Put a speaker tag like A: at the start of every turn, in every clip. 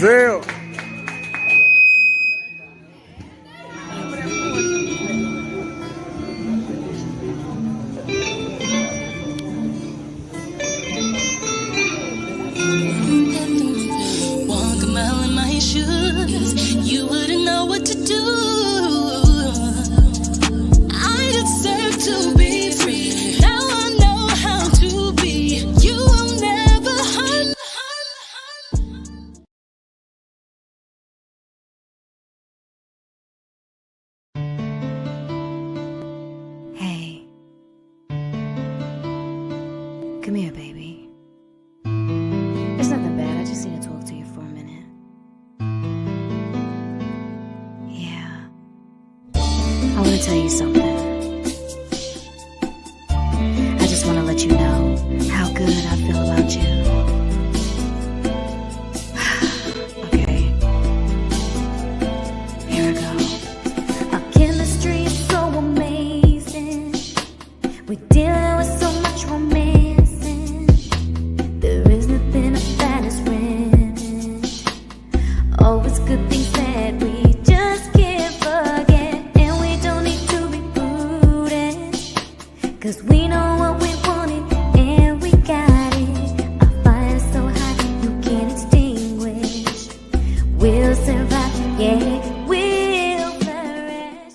A: Giselle.
B: Walk a mile in my shoes, you wouldn't know what to do. I deserve to be free. Now I know how to be. You will never harm.
C: Hey, come here, baby. It's nothing bad, I just need to talk to you for a minute. Yeah, I want to tell you something. I just want to let you know how good I feel about you. Okay, here I go. Our chemistry is so amazing. We're dealing with so much romancing. There is nothing that is winning. Always good things that we just can't forget. And we don't need to be prudent, 'cause we know what we wanted and we got it. Our fire is so hot you can't extinguish. We'll survive, yeah, we'll flourish.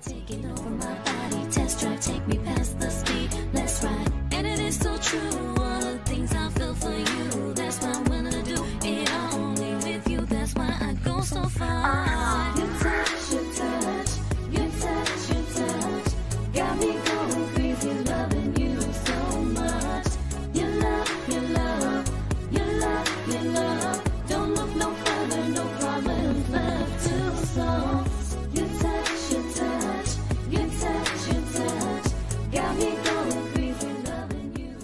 C: Taking over my body, test drive, take me past the speed. Let's ride, and it is so true. All the things I feel for you, that's why I'm willing to do it only with you. That's why I go so far. You touch, you touch, you touch, you touch, got me going crazy, loving you so much. Your love, your love, your love, your love. Don't look no further, no problems left to solve. You touch, you touch, you touch, you touch, got me going crazy, loving you.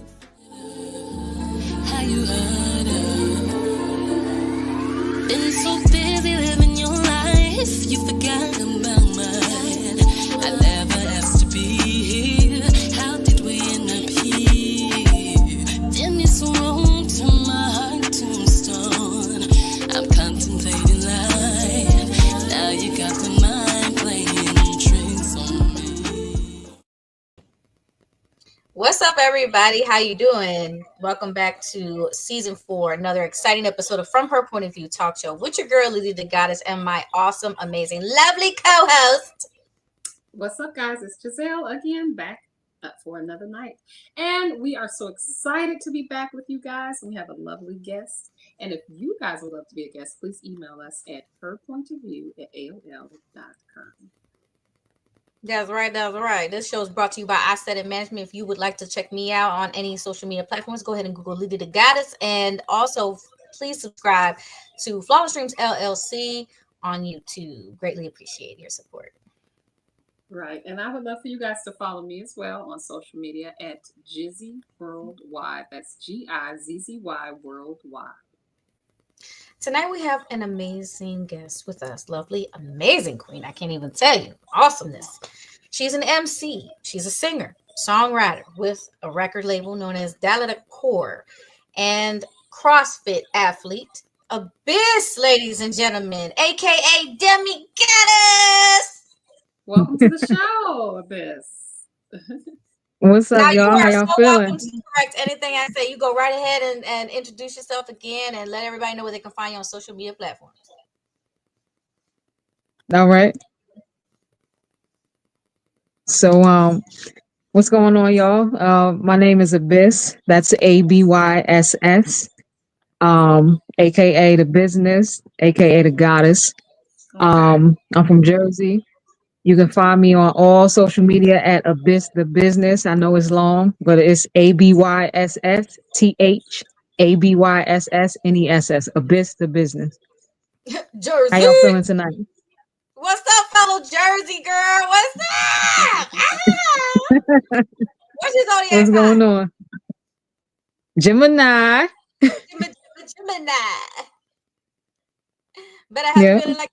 B: How you heard her? Been so busy living your life, you forgot about mine. I never asked to be here. How did we end up here? Didn't need some room to my heart tombstone. I'm contemplating life. Now you got the mind playing tricks on me.
D: What's up, everybody? How you doing? Welcome back to season 4, another exciting episode of From Her Point of View talk show with your girl Lizzie, the goddess, and my awesome, amazing, lovely co-host.
E: What's up, guys? It's Giselle again, back for another night. And we are so excited to be back with you guys. We have a lovely guest. And if you guys would love to be a guest, please email us at herpointofview@aol.com.
D: That's right. That's right. This show is brought to you by I Said It Management. If you would like to check me out on any social media platforms, go ahead and Google Lizzie the Goddess. And also, please subscribe to Flawless Streams LLC on YouTube. Greatly appreciate your support.
E: Right. And I would love for you guys to follow me as well on social media at Jizzy Worldwide. That's GIZZY Worldwide.
D: Tonight we have an amazing guest with us. Lovely, amazing queen. I can't even tell you. Awesomeness. She's an MC. She's a singer, songwriter with a record label known as Dalladda Corp and CrossFit athlete. A.B.Y.S.S, ladies and gentlemen, aka Demi Goddess.
E: Welcome to the show, A.B.Y.S.S.
F: What's up,
D: Now
F: y'all?
D: you
F: How
D: are
F: y'all
D: so
F: feeling?
D: welcome to correct anything I say. You go right ahead and introduce yourself again and let everybody know where they can find you on social media platforms.
F: All right. So, what's going on, y'all? My name is A.B.Y.S.S. That's A.B.Y.S.S. AKA the business, AKA the goddess. I'm from Jersey. You can find me on all social media at A.B.Y.S.S the business. I know it's long, but it's A.B.Y.S.S THABYSSNESS. A.B.Y.S.S the business.
D: Jersey.
F: How y'all feeling tonight?
D: What's up, fellow Jersey girl? What's up? What's your zodiac
F: What's
D: sign?
F: going on? Gemini.
D: Gemini. Better have feeling like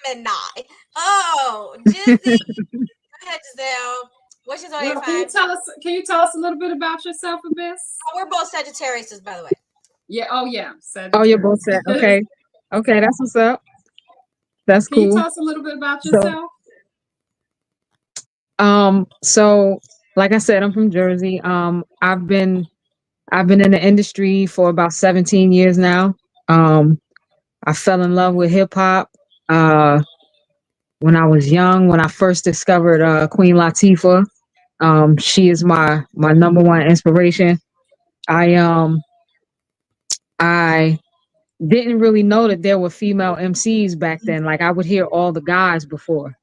D: Gemini. Oh, Jizzy. Go ahead, Giselle. What's your zodiac
E: Well,
D: sign?
E: can you tell us a little bit about yourself, A.B.Y.S.S?
D: Oh, we're both Sagittariuses, by the way.
E: Yeah. Oh, yeah.
F: Oh, you're both
E: Sagittarius.
F: set. Okay. Okay, that's what's up. That's
E: Can you
F: cool.
E: tell us a little bit about
F: So,
E: yourself?
F: so like I said, I'm from Jersey. I've been in the industry for about 17 years now. I fell in love with hip hop uh when I was young, when I first discovered Queen Latifah. She is my number one inspiration. I I didn't really know that there were female MCs back then. Like I would hear all the guys before.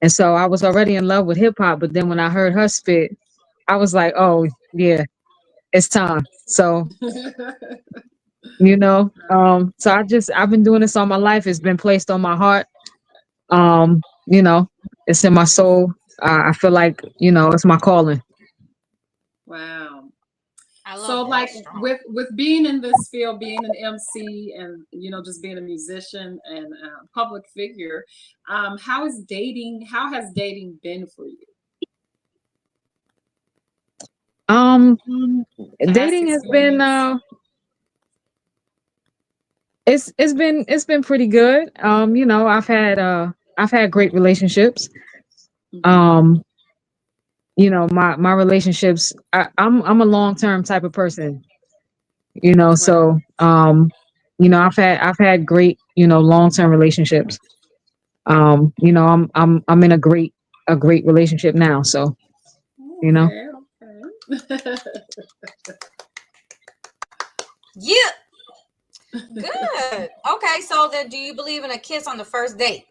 F: And so I was already in love with hip hop, but then when I heard her spit, I was like, "Oh, yeah, it's time." So, so I've been doing this all my life. It's been placed on my heart. You know, it's in my soul. I feel like, it's my calling.
E: Wow.
D: I love
E: So
D: that.
E: like
D: That's strong.
E: with being in this field, being an MC and just being a musician and a public figure, how has dating been for you? Past
F: Dating has been
E: experience?
F: it's been pretty good. I've had great relationships.
E: Mhm.
F: Um, my relationships, I'm a long-term type of person,
E: Right.
F: so I've had great, long-term relationships. I'm in a great relationship now, so, you know.
E: Okay, okay.
D: Yeah. Good. Okay, so then do you believe in a kiss on the first date?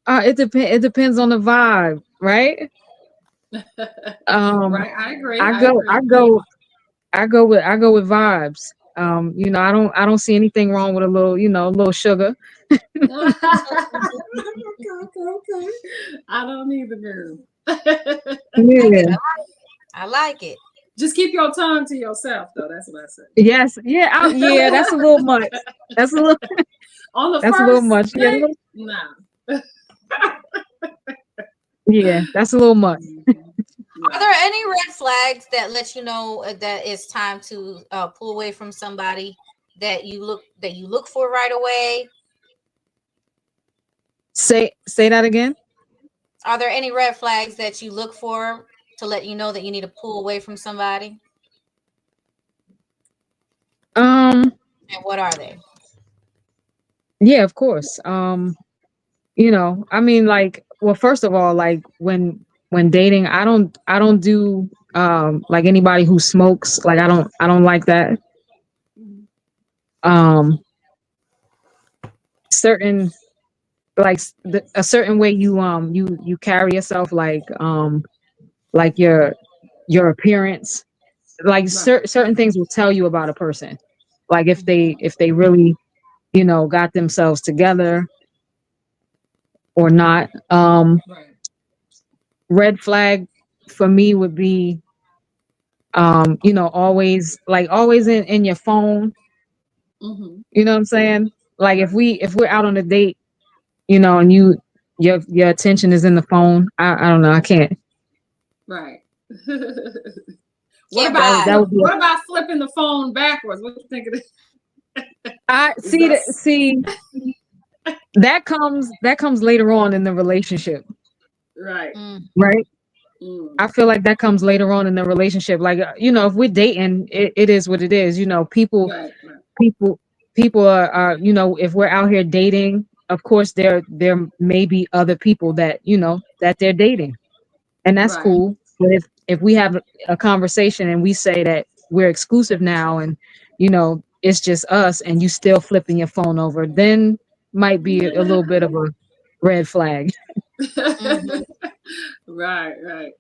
F: It depends on the vibe, right? Um,
E: Right, I agree.
F: I
E: I
F: go
E: agree.
F: I go with vibes. I don't see anything wrong with a little sugar.
E: Okay. I don't either, girl.
D: I like it.
F: Yeah.
D: I like it.
E: Just keep your tongue to yourself, though. That's what I say.
F: Yes. Yeah. Yeah. That's a little much. That's a little.
E: On the
F: That's a little
E: first
F: much. Yeah.
E: date, nah.
F: Yeah. That's a little much.
D: Are there any red flags that let you know that it's time to pull away from somebody that you look for right away?
F: Say that again.
D: Are there any red flags that you look for to let you know that you need to pull away from somebody?
F: Um.
D: And what are they?
F: Yeah. Of course. I mean, like, well, first of all, like when dating, I don't do like anybody who smokes. Like I don't like that. Um, certain a certain way you carry yourself, like your appearance, like
E: Right.
F: certain things will tell you about a person, like
E: Mhm.
F: if they really got themselves together or not.
E: Right.
F: Red flag for me would be always in your phone.
E: Hmm.
F: You know what I'm saying? Like
E: Right.
F: if we're out on a date, and your attention is in the phone, I don't know, I can't.
E: Right.
D: Can't
F: That
D: vibe.
F: would be
E: What about flipping the phone backwards? What do you think of this?
F: I
E: Is
F: see
E: that
F: that. See, that comes later on in the relationship,
E: right?
D: Mm.
F: right? I
E: Mm.
F: feel like that comes later on in the relationship. Like, if we're dating, it is what it is.
E: Right. Right.
F: People, people are, if we're out here dating, of course, there may be other people that that they're dating, and that's
E: Right.
F: cool. But if we have a conversation and we say that we're exclusive now, and it's just us, and you still flipping your phone over, then might be a little bit of a red flag,
D: Mhm.
E: Right. Right.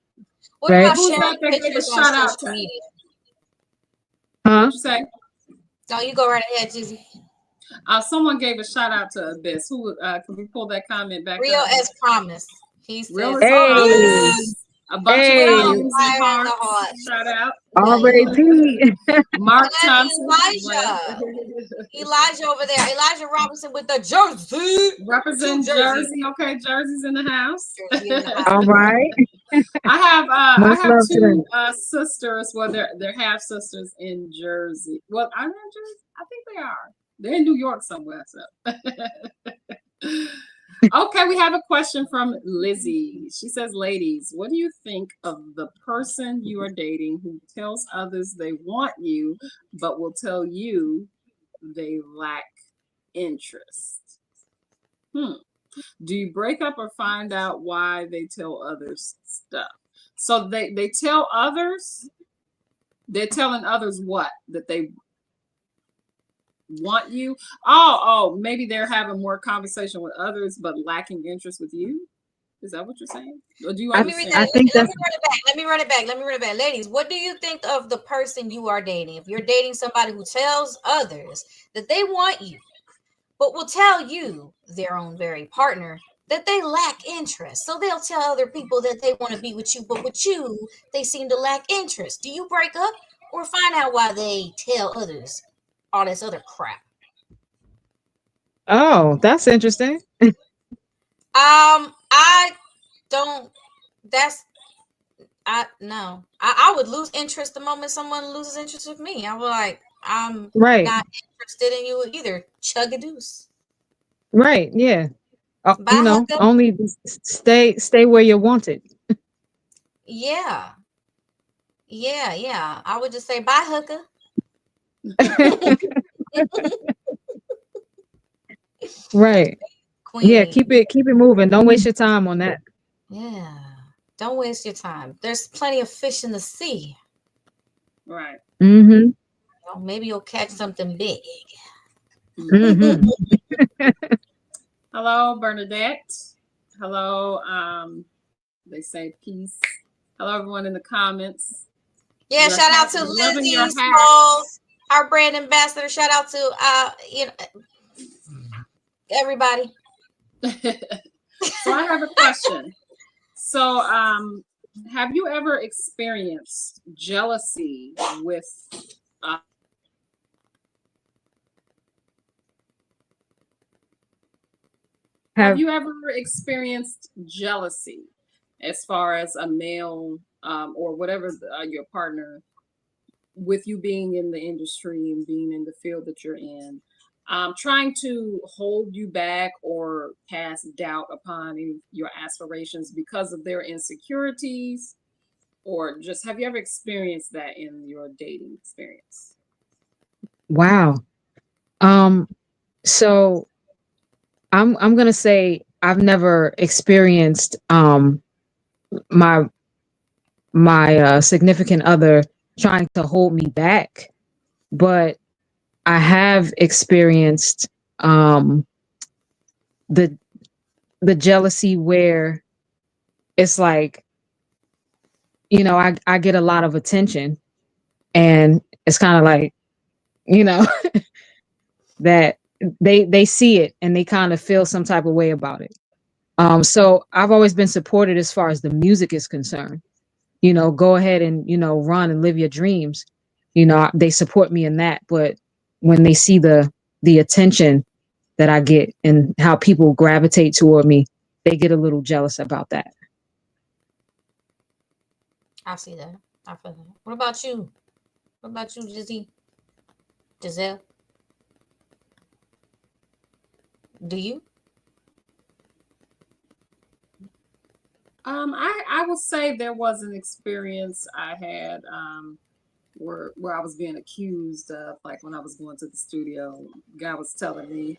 D: What
F: right?
D: about
E: Who's
D: sharing
E: that that gave a
D: pictures on
E: shout out
D: social
E: to?
D: media?
F: Huh?
E: What you say?
D: No, you go right ahead, Jizzy.
E: Someone gave a shout out to A.B.Y.S.S. Who can we pull that comment back
D: Real
E: up?
D: as promise. He
E: Real
D: says,
E: as
F: Hey,
D: "Oh,
E: promise. A bunch of
F: Hey,
D: Oh,
E: flames and
D: fire in the
E: hearts.
D: heart.
E: Shout out.
D: Yeah,
F: already Pete.
E: Mark
D: and
E: Thompson.
D: Elijah. Elijah over there. Elijah Robinson with the Jersey.
E: Represent
D: Jersey.
E: Jersey. Okay, Jersey's in the house.
D: Jersey in the house.
F: All right.
E: I
F: Much
E: have
F: love to them.
E: two sisters. Well, they're half sisters in Jersey. Well, are they in Jersey? I think they are. They're in New York somewhere. So. Okay, we have a question from Lizzie. She says, ladies, what do you think of the person you are dating who tells others they want you, but will tell you they lack interest? Do you break up or find out why they tell others stuff? So they tell others, they're telling others what? That they want you? Oh, maybe they're having more conversation with others, but lacking interest with you? Is that what you're saying? Or do you
D: Let me
E: understand?
D: read that.
F: I think
D: Let me
F: that's
D: run it back. Ladies, what do you think of the person you are dating? If you're dating somebody who tells others that they want you, but will tell you, their own very partner, that they lack interest. So they'll tell other people that they want to be with you, but with you, they seem to lack interest. Do you break up or find out why they tell others all this other crap?
F: oh, that's interesting.
D: I don't. That's I no. I would lose interest the moment someone loses interest with me. I was like, I'm
F: Right.
D: not interested in you either. Chug a deuce.
F: Right. Yeah.
D: Bye,
F: You know,
D: hookup.
F: only stay where you're wanted.
D: Yeah. Yeah. I would just say bye, hooker.
F: Right. Yeah,
D: Queen.
F: keep it moving. Don't waste your time on that.
D: Yeah. Don't waste your time. There's plenty of fish in the sea.
E: Right.
F: Mm-hmm.
D: Well, maybe you'll catch something big.
F: Mm-hmm.
E: Hello, Bernadette. Hello, they say peace. Hello, everyone in the comments.
D: Yeah,
E: Your
D: shout out
E: hat-
D: to
E: loving your
D: Lizzie
E: hat.
D: Smalls, our brand ambassador. Shout out to everybody.
E: So I have a question. So, have you ever experienced jealousy with have you ever experienced jealousy as far as a male or whatever your partner, with you being in the industry and being in the field that you're in, trying to hold you back or cast doubt upon your aspirations because of their insecurities? Or just have you ever experienced that in your dating experience?
F: Wow. So I'm gonna say I've never experienced my significant other trying to hold me back, but I have experienced the jealousy where it's like, you know, I get a lot of attention and it's kind of like, you know, that they see it and they kind of feel some type of way about it. So I've always been supported as far as the music is concerned. You know, go ahead and, you know, run and live your dreams. You know, they support me in that. But when they see the attention that I get and how people gravitate toward me, they get a little jealous about that.
D: I see that. I feel that. What about you? What about you, Giselle? Do you?
E: I will say there was an experience I had where I was being accused of, like when I was going to the studio, guy was telling me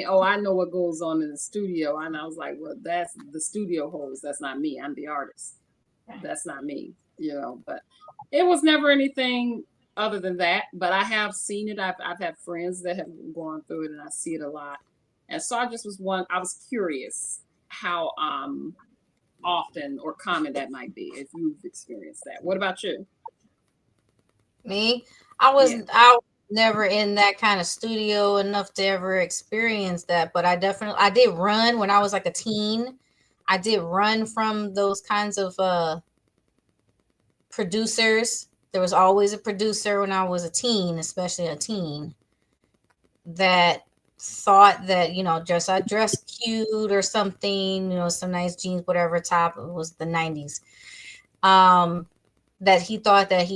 E: oh, I know what goes on in the studio. And I was like, well, that's the studio host. That's not me. I'm the artist. That's not me, you know, but it was never anything other than that. But I have seen it. I've had friends that have gone through it and I see it a lot. And so I was curious how often or common that might be if you've experienced that. What about you?
D: Me? I was never in that kind of studio enough to ever experience that, but I did run when I was like a teen. I did run from those kinds of producers. There was always a producer when I was a teen, especially a teen, that thought that, just I dressed cute or something, some nice jeans, whatever top. It was the 90s. That he thought that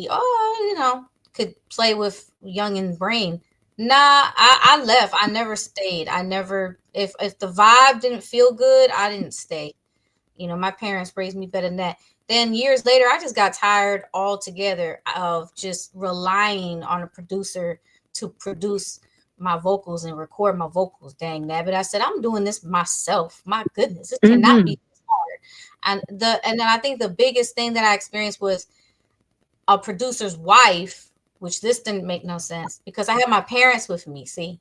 D: could play with young and brain. Nah, I left. I never stayed. I never, if the vibe didn't feel good, I didn't stay. My parents raised me better than that. Then years later, I just got tired altogether of just relying on a producer to produce my vocals and record my vocals. Dang nabbit. I said, I'm doing this myself. My goodness, it cannot be hard. And then I think the biggest thing that I experienced was a producer's wife, which this didn't make no sense because I had my parents with me. See,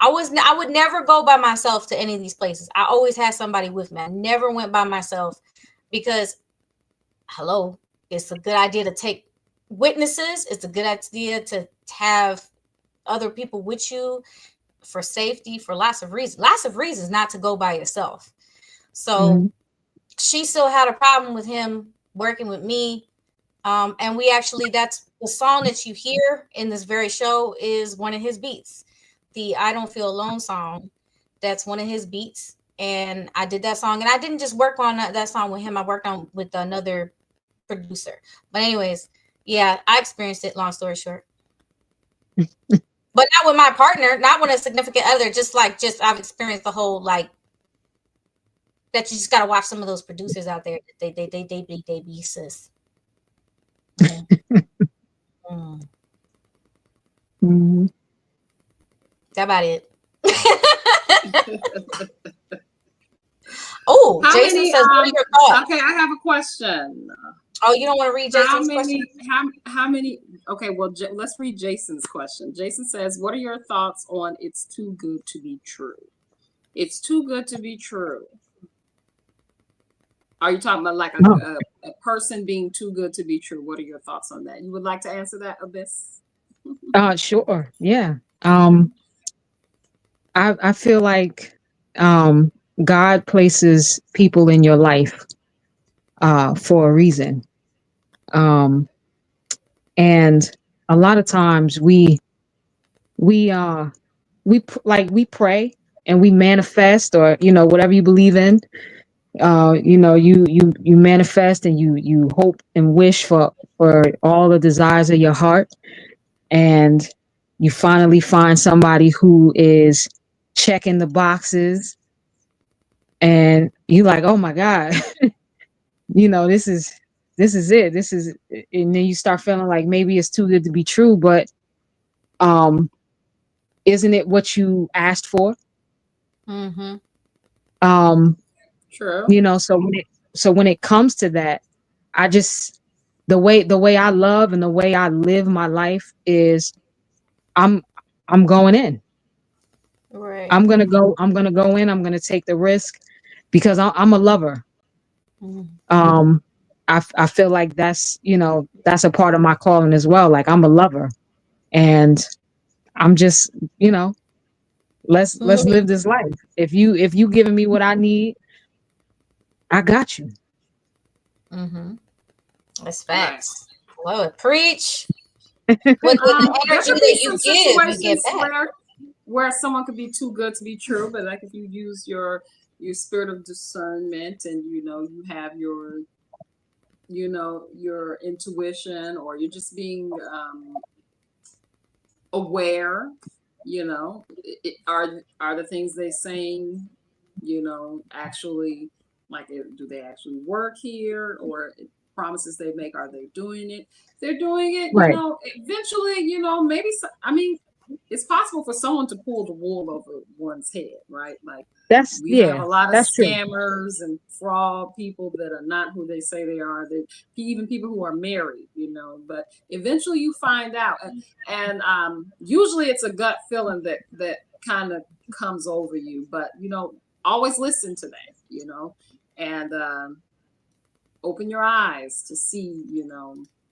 D: I would never go by myself to any of these places. I always had somebody with me. I never went by myself because, hello, it's a good idea to take witnesses. It's a good idea to have other people with you for safety, for lots of reasons not to go by yourself. So she still had a problem with him working with me. And we actually, that's the song that you hear in this very show is one of his beats. The I Don't Feel Alone song, that's one of his beats. And I did that song. And I didn't just work on that song with him. I worked on with another producer. But anyways, yeah, I experienced it, long story short. But not with my partner, not with a significant other. Just I've experienced the whole, like, that you just got to watch some of those producers out there. They be sis. Yeah. That about it. Oh, Jason says, what are your thoughts?
E: Okay, I have a question.
D: Oh, you don't want to read Jason's question?
E: How many? Okay, well, let's read Jason's question. Jason says, what are your thoughts on It's Too Good to Be True? It's too good to be true. Are you talking about like a person being too good to be true? What are your thoughts on that? You would like to answer that, A.B.Y.S.S?
F: Sure. Yeah. I feel like God places people in your life for a reason. And a lot of times we pray and we manifest, or whatever you believe in. You manifest and you hope and wish for all the desires of your heart, and you finally find somebody who is checking the boxes, and you like, oh my God, this is it. And then you start feeling like maybe it's too good to be true, but isn't it what you asked for?
E: True.
F: So when it comes to that, I just, the way I love and the way I live my life is I'm going in.
D: Right.
F: I'm gonna go in. I'm gonna take the risk because I'm a lover. I feel like that's a part of my calling as well. Like, I'm a lover, and I'm just let's live this life. If you giving me what I need, I got you.
D: That's facts. Love it. Preach. With the energy that you give, you get back.
E: Where someone could be too good to be true, but like if you use your spirit of discernment and you have your your intuition, or you're just being aware, are the things they saying actually, like, do they actually work here, or promises they make, are they doing it? If they're doing it,
F: right.
E: Eventually, maybe it's possible for someone to pull the wool over one's head, right? Like, we have a lot of scammers and fraud people that are not who they say they are. Even people who are married, but eventually you find out, and usually it's a gut feeling that kind of comes over you, but always listen to that, and open your eyes to see,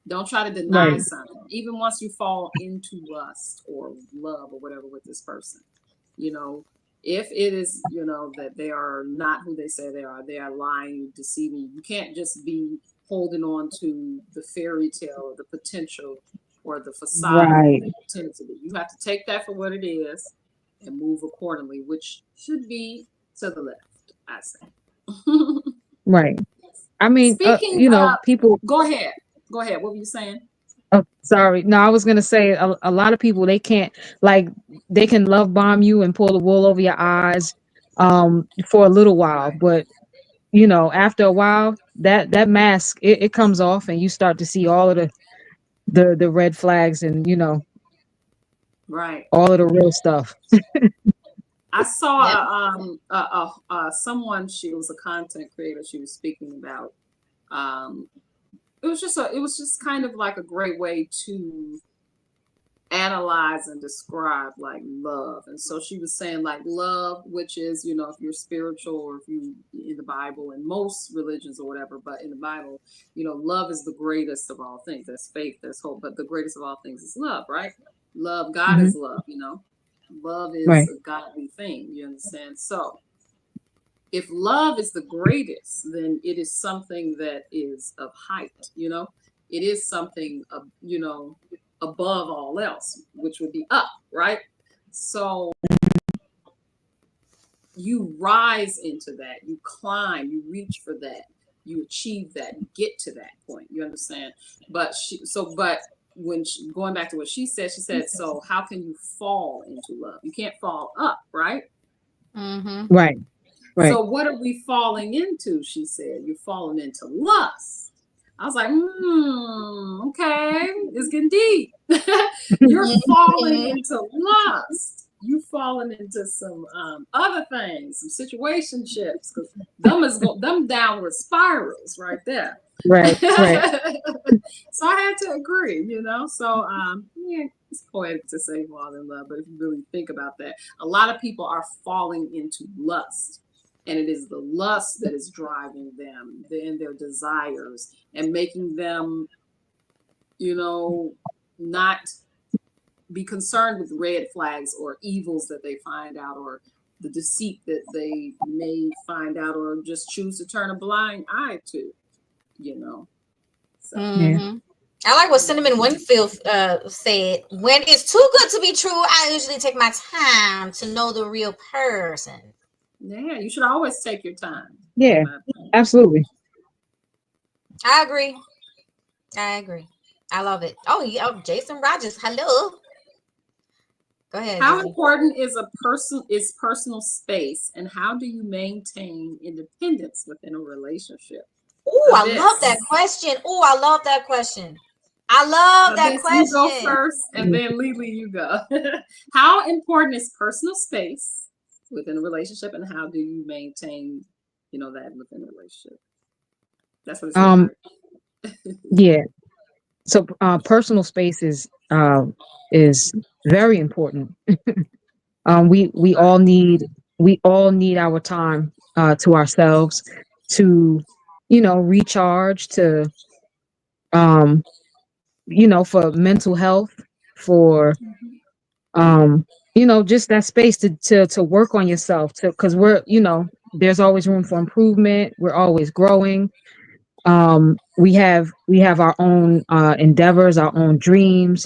E: Don't try to deny
F: Right.
E: something. Even once you fall into lust or love or whatever with this person, you know, if it is, you know, that they are not who they say they are lying, deceiving you. You can't just be holding on to the fairy tale or the potential or the facade of what
F: Right.
E: they pretend to be. You have to take that for what it is and move accordingly, which should be to the left, I say.
F: Right. I mean,
E: Speaking
F: you know,
E: of,
F: people.
E: go ahead. Go ahead. What were you saying?
F: Oh, sorry. No, I was gonna say a lot of people, they can't, like, they can love bomb you and pull the wool over your eyes for a little while,
E: Right.
F: but you know, after a while, that mask, it comes off, and you start to see all of the red flags, and you know,
E: Right.
F: all of the real stuff.
E: I saw
D: Yep.
E: someone. She was a content creator. She was speaking about. Um, it was just kind of like a great way to analyze and describe like love. And so she was saying like love, which is, you know, if you're spiritual or if you in the Bible and most religions or whatever, but in the Bible, you know, love is the greatest of all things. That's faith, that's hope, but the greatest of all things is love, right? Love, God
F: Hmm.
E: is love, you know. Love is
F: Right.
E: a godly thing, you understand? So if love is the greatest, then it is something that is of height, you know. It is something of, you know, above all else, which would be up, right? So you rise into that, you climb, you reach for that, you achieve that, you get to that point. You understand? But when going back to what she said, so how can you fall into love? You can't fall up, right?
D: Mm-hmm.
F: Right. Right.
E: So what are we falling into? She said, you're falling into lust. I was like, okay, it's getting deep. You're falling into lust. You falling into some other things, some situationships, because them downward spirals right there.
F: Right. Right.
E: So I had to agree, you know. So yeah, it's poetic to say fall in love, but if you really think about that, a lot of people are falling into lust. And it is the lust that is driving them and their desires and making them, you know, not be concerned with red flags or evils that they find out or the deceit that they may find out or just choose to turn a blind eye to, you know. So
F: Yeah.
D: Mm-hmm. I like what Cinnamon Winfield said. When it's too good to be true, I usually take my time to know the real person.
E: yeah, you should always take your time.
F: Yeah. Absolutely.
D: I agree. I agree. I love it. Oh, yeah. Oh, Jason Rogers. Hello. Go ahead,
E: How
D: Lizzie.
E: important is personal space, and how do you maintain independence within a relationship?
D: Oh, I love that
E: A.B.Y.S.S.
D: question. Oh, I love that question. I love that
E: A.B.Y.S.S, you go
D: question.
E: first, and then Lily, you go. How important is personal space within a relationship, and how do you maintain, you know, that within a relationship? That's what it said,
F: Um.
E: right?
F: Yeah. So personal space is very important. We
E: Right,
F: all need our time to ourselves to, you know, recharge, to um you know, for mental health, for um you know, just that space to work on yourself, to, because we're, you know, there's always room for improvement, we're always growing. We have our own endeavors, our own dreams,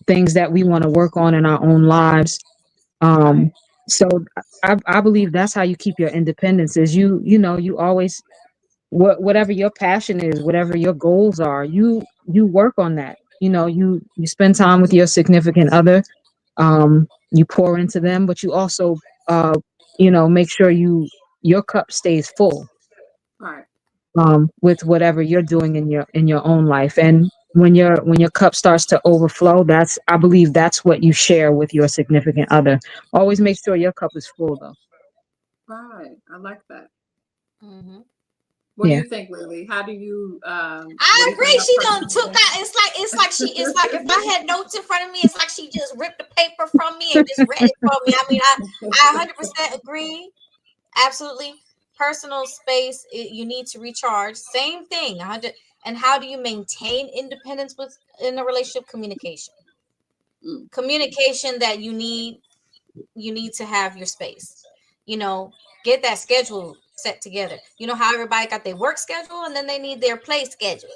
F: things that we want to work on in our own lives.
E: right,
F: um so I believe that's how you keep your independence, is you know, you always, whatever your passion is, whatever your goals are, you work on that. You know, you spend time with your significant other, you pour into them, but you also uh you know, make sure your cup stays full
E: right.
F: with whatever you're doing in your own life. And when your cup starts to overflow, that's, I believe that's what you share with your significant other. Always make sure your cup is full, though.
E: Right. I like that.
D: Mm-hmm.
E: What do
F: Yeah.
E: you think, Lily? How do you what
D: I
E: do you think
D: agree.
E: about
D: She done
E: personal
D: took that. It's like if I had notes in front of me, it's like she just ripped the paper from me and just read it for me. I mean, I 100% agree. Absolutely. Personal space, you need to recharge. Same thing. 100. And how do you maintain independence in a relationship? Communication. Communication that you need to have your space. You know, get that schedule set together. You know how everybody got their work schedule and then they need their play schedule.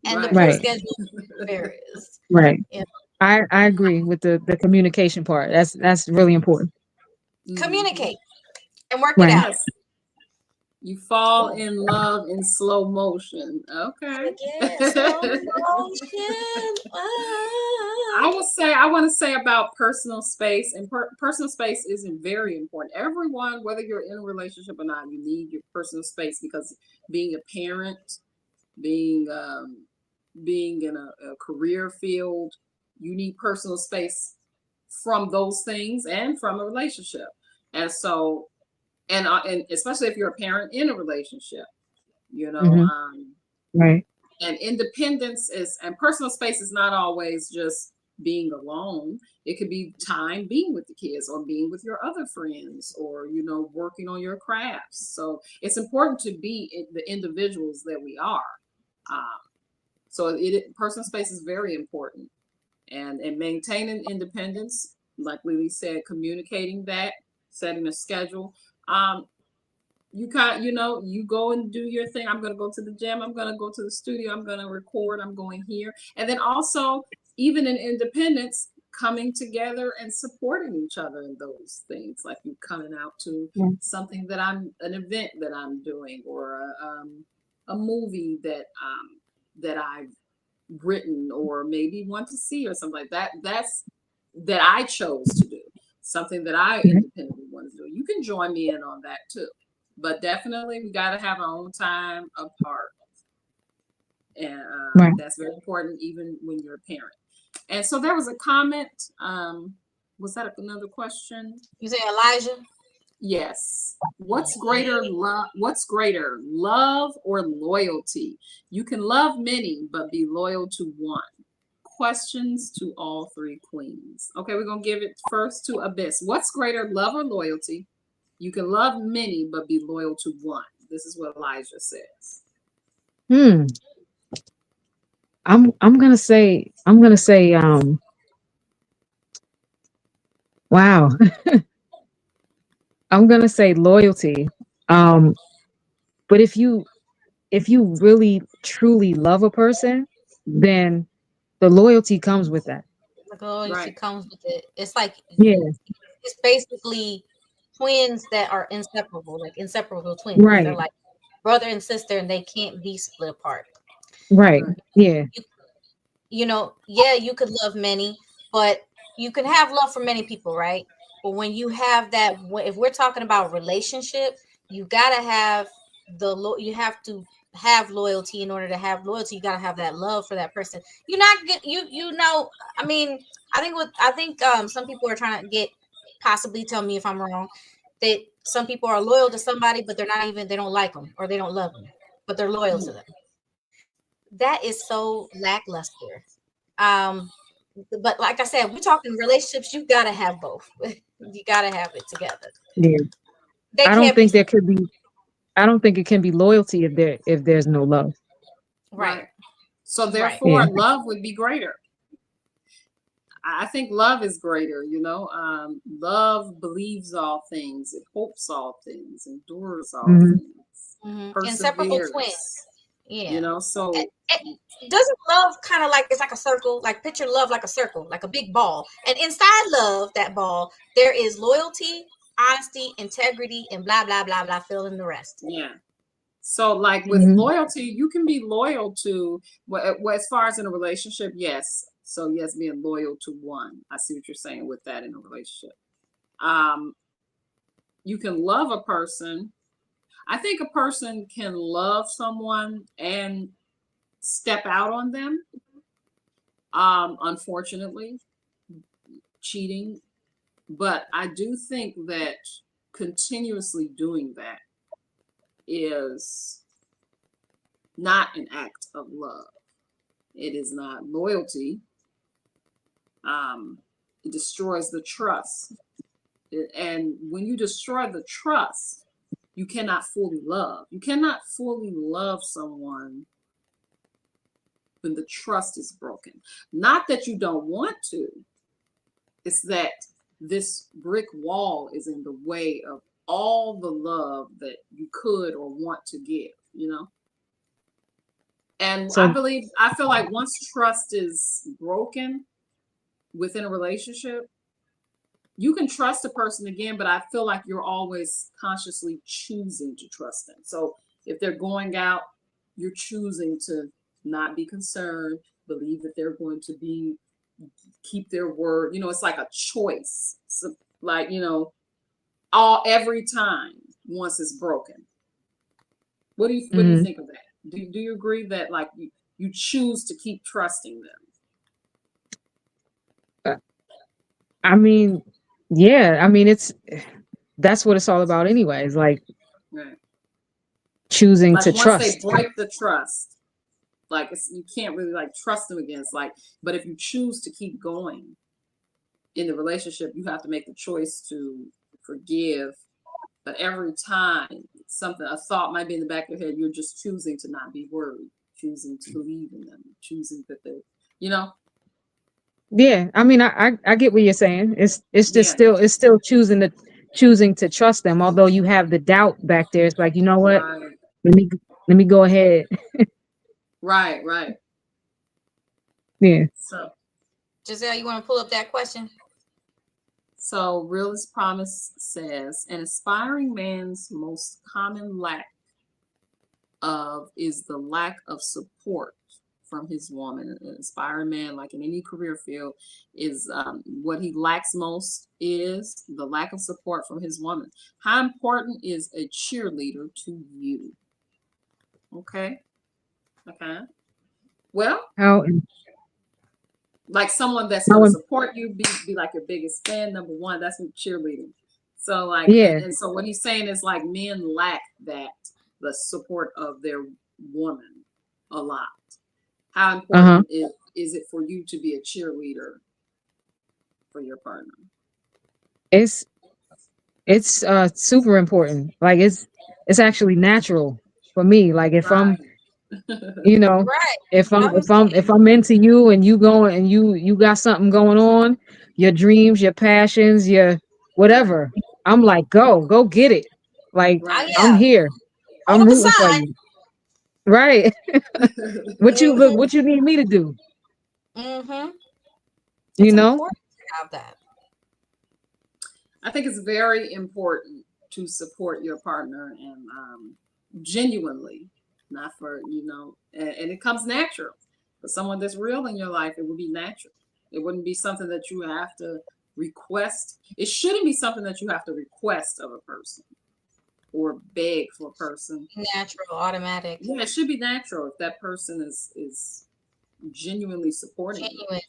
D: And the play
F: Right.
D: schedule varies.
F: Right.
D: Yeah.
F: I agree with the communication part. That's really important.
D: Communicate and work it
F: Right.
D: out.
E: Yes. You fall in love in slow motion. Okay.
D: Again, slow motion.
E: I want to say about personal space, and personal space isn't very important. Everyone, whether you're in a relationship or not, you need your personal space, because being a parent, being in a career field, you need personal space from those things and from a relationship. And so, and especially if you're a parent in a relationship, you know,
F: Right.
E: and independence and personal space is not always just being alone. It could be time being with the kids, or being with your other friends, or, you know, working on your crafts. So it's important to be the individuals that we are. So personal space is very important, and maintaining independence, like Lily said, communicating that, setting a schedule. You go and do your thing. I'm going to go to the gym. I'm going to go to the studio. I'm going to record. I'm going here. And then also, even in independence, coming together and supporting each other in those things, like you coming out to something an event that I'm doing, or a movie that I've written or maybe want to see, or something like that. That I chose to do, something that I independently want to do. You can join me in on that too. But definitely, we got to have our own time apart. And that's very important, even when you're a parent. And so there was a comment. Was that another question?
D: You say Elijah?
E: Yes. What's greater, love or loyalty? You can love many, but be loyal to one. Questions to all three queens. Okay, we're going to give it first to A.B.Y.S.S. What's greater, love or loyalty? You can love many, but be loyal to one. This is what Elijah says.
F: I'm gonna say wow. I'm gonna say loyalty. But if you really truly love a person, then the loyalty comes with that.
D: The loyalty comes with it. It's like
F: Yeah.
D: it's basically twins that are inseparable, like inseparable twins.
F: Right.
D: They're like brother and sister, and they can't be split apart.
F: Right. Yeah.
D: You know, yeah, you could love many, but you can have love for many people, right? But when you have that, if we're talking about relationship, you gotta have you have to have loyalty. In order to have loyalty, you gotta have that love for that person. You're not get you know. I mean, I think some people are trying to get, possibly tell me if I'm wrong, that some people are loyal to somebody, but they don't like them or they don't love them, but they're loyal to them. That is so lackluster. But like I said, we're talking relationships. You gotta have both. You gotta have it together.
F: Yeah. I don't think it can be loyalty if there's no love.
D: Right.
E: So therefore, love would be greater. I think love is greater, you know. Love believes all things, it hopes all things, endures all things,
D: Inseparable
E: perseveres.
D: twins. Yeah.
E: You know, so
D: doesn't love kind of like, it's like a circle, like picture love like a circle, like a big ball. And inside love, that ball, there is loyalty, honesty, integrity, and blah, blah, blah, blah, fill in the rest.
E: Yeah. So like with loyalty, you can be loyal to, as far as in a relationship, yes. So yes, being loyal to one. I see what you're saying with that in a relationship. You can love a person. I think a person can love someone and step out on them. Unfortunately, cheating. But I do think that continuously doing that is not an act of love. It is not loyalty. It destroys the trust. And when you destroy the trust, you cannot fully love. You cannot fully love someone when the trust is broken. Not that you don't want to, it's that this brick wall is in the way of all the love that you could or want to give, you know? And
F: So
E: I feel like once trust is broken within a relationship, you can trust a person again, but I feel like you're always consciously choosing to trust them. So if they're going out, you're choosing to not be concerned, believe that they're going to keep their word. You know, it's like a choice. So, like, you know, every time once it's broken. What do you think of that? Do you agree that like you choose to keep trusting them?
F: I mean, yeah, I mean that's what it's all about anyways, like
E: Right.
F: choosing
E: Like
F: to
E: once they
F: trust.
E: break the trust, like you can't really like trust them again. It's like, but if you choose to keep going in the relationship, you have to make the choice to forgive. But every time a thought might be in the back of your head, you're just choosing to not be worried, choosing to believe in them, choosing that they, you know?
F: Yeah, I mean, I get what you're saying. It's just
E: Yeah.
F: it's still choosing to trust them, although you have the doubt back there. It's like, you know what?
E: Right.
F: Let me go ahead.
E: Right. Right.
F: Yeah.
E: So
D: Giselle, you want to pull up that question?
E: So, Realist Promise says an aspiring man's most common lack is the lack of support from his woman. An aspiring man, like in any career field, is what he lacks most is the lack of support from his woman. How important is a cheerleader to you? Okay. Well,
F: How
E: like someone that's
F: how
E: going to
F: im-
E: support you, be like your biggest fan, number one. That's what cheerleading. So like,
F: yeah.
E: and so what he's saying is like men lack the support of their woman a lot. How
F: Uh-huh.
E: important is it for you to be a cheerleader for your partner?
F: It's super important. Like it's actually natural for me. Like if I'm,
E: Right.
F: you know,
D: Right.
F: if
D: I
F: I'm
D: was
F: if I'm if I'm into you and you going and you got something going on, your dreams, your passions, your
E: Right.
F: whatever, I'm like, go get it. Like
D: oh
E: Right.
F: I'm
D: yeah.
F: here.
D: Hold
F: I'm
D: up a
F: rooting for
D: sign.
F: you. Right.
D: Mm-hmm.
F: What you need me to do?
D: Mm-hmm.
F: You
D: It's
F: know?
D: important to have that.
E: I think it's very important to support your partner and genuinely, not for, and it comes natural. For someone that's real in your life, it would be natural. It wouldn't be something that you have to request. It shouldn't be something that you have to request of a person or beg for a person.
D: Natural, automatic,
E: Yeah, it should be natural if that person is genuinely supporting you.
D: genuine.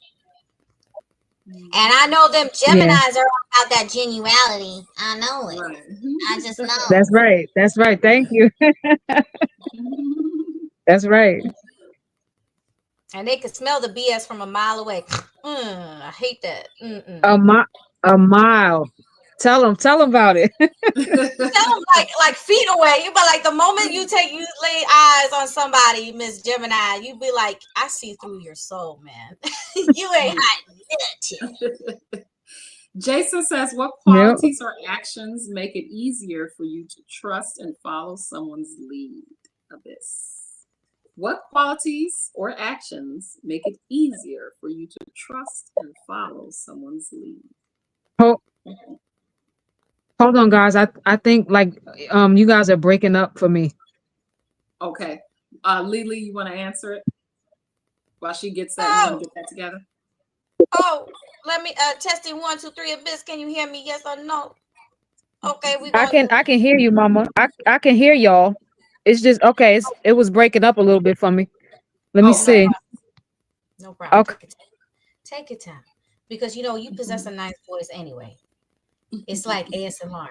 D: And I know them
F: Yeah.
D: Geminis are all about that genuality. I know it.
E: Right.
D: I just know.
F: That's right. That's right. Thank you. That's right.
D: And they can smell the BS from a mile away. I hate that.
F: A mi- a mile. Tell them about it.
D: Tell them like feet away. You but like the moment you lay eyes on somebody, Miss Gemini, you be like, I see through your soul, man. You ain't hiding nothing.
E: Jason says, what
F: Yep.
E: qualities or actions make it easier for you to trust and follow someone's lead? A.B.Y.S.S. What qualities or actions make it easier for you to trust and follow someone's lead?
F: Hold, hold on, guys. I think like you guys are breaking up for me.
E: Okay. Lily, you want to answer it while she gets that? You want to get that together?
D: Oh, let me testing 1, 2, 3. A.B.Y.S.S, can you hear me? Yes or no? Okay, we
F: I
D: going
F: can hear you, Mama. I can hear y'all. It's just okay. It was breaking up a little bit for me. Let me
E: Okay.
F: see.
D: no problem.
F: Okay.
D: Take your time. Because you possess a nice voice anyway. It's like ASMR.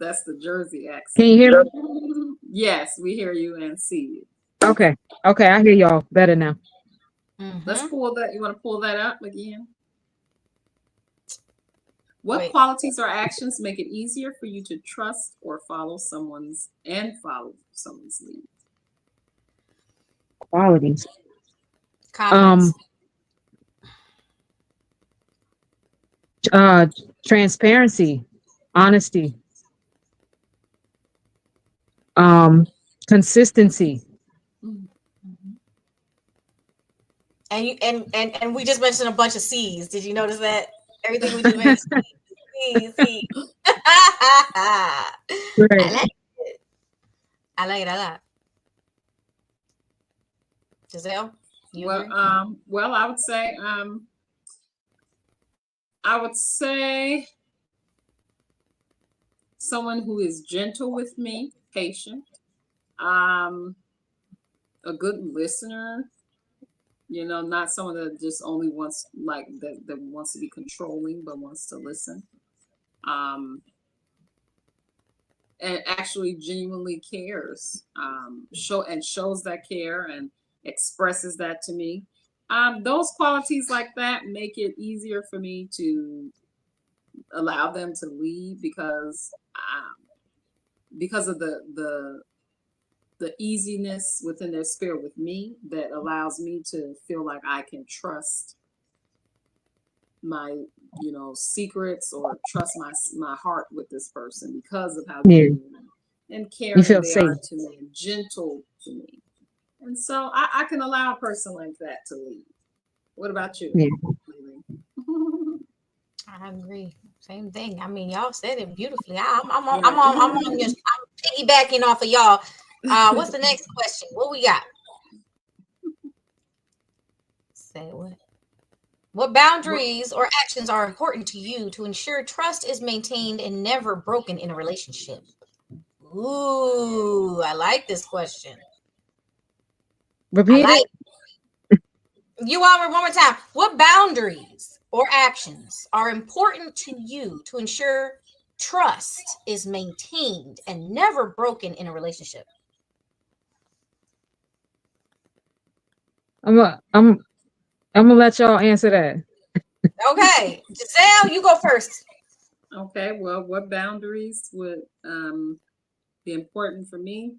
E: That's the Jersey accent.
F: Can you hear me?
E: Yes, we hear you and see you.
F: Okay. Okay, I hear y'all better now.
E: Let's pull that. You want to pull that up again? What
D: Wait.
E: qualities or actions make it easier for you to trust or follow someone's lead?
F: Qualities.
D: Confidence.
F: Transparency, honesty, consistency.
E: Mhm.
D: And you and we just mentioned a bunch of C's. Did you notice that? Everything we just mentioned. C. I
F: Right.
D: like it. I like it a lot. Giselle, you agree?
E: Well, I would say someone who is gentle with me, patient, a good listener, not someone that just only wants that wants to be controlling, but wants to listen. Um, and actually genuinely cares, shows that care and expresses that to me. Those qualities like that make it easier for me to allow them to lead because of the easiness within their spirit with me that allows me to feel like I can trust my secrets or trust my heart with this person because of how
F: Yeah.
E: genuine and
F: You
E: caring
F: feel
E: they
F: safe.
E: are to me and gentle to me. And so I can allow a person like that to lead. What about you?
F: Yeah.
D: I agree. Same thing. I mean, y'all said it beautifully. I'm piggybacking off of y'all. What's the next question? What we got? Say what? What boundaries or actions are important to you to ensure trust is maintained and never broken in a relationship? Ooh, I like this question.
F: Repeat it.
D: You want one more time. What boundaries or actions are important to you to ensure trust is maintained and never broken in a relationship?
F: I'm gonna let y'all answer that.
D: Okay, Giselle, you go first.
E: Okay, well, what boundaries would be important for me?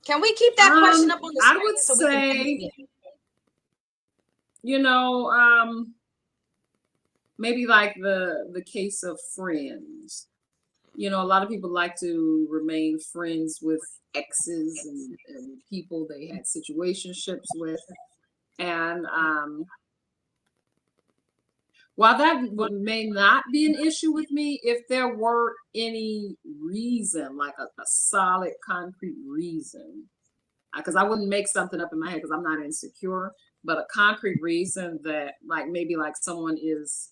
D: Can we keep that question up on the
E: I
D: screen
E: would
D: so we can
E: say, maybe like the case of friends. A lot of people like to remain friends with exes and people they had situationships with. And while that may not be an issue with me, if there were any reason, like a solid, concrete reason, because I wouldn't make something up in my head because I'm not insecure, but a concrete reason that maybe someone is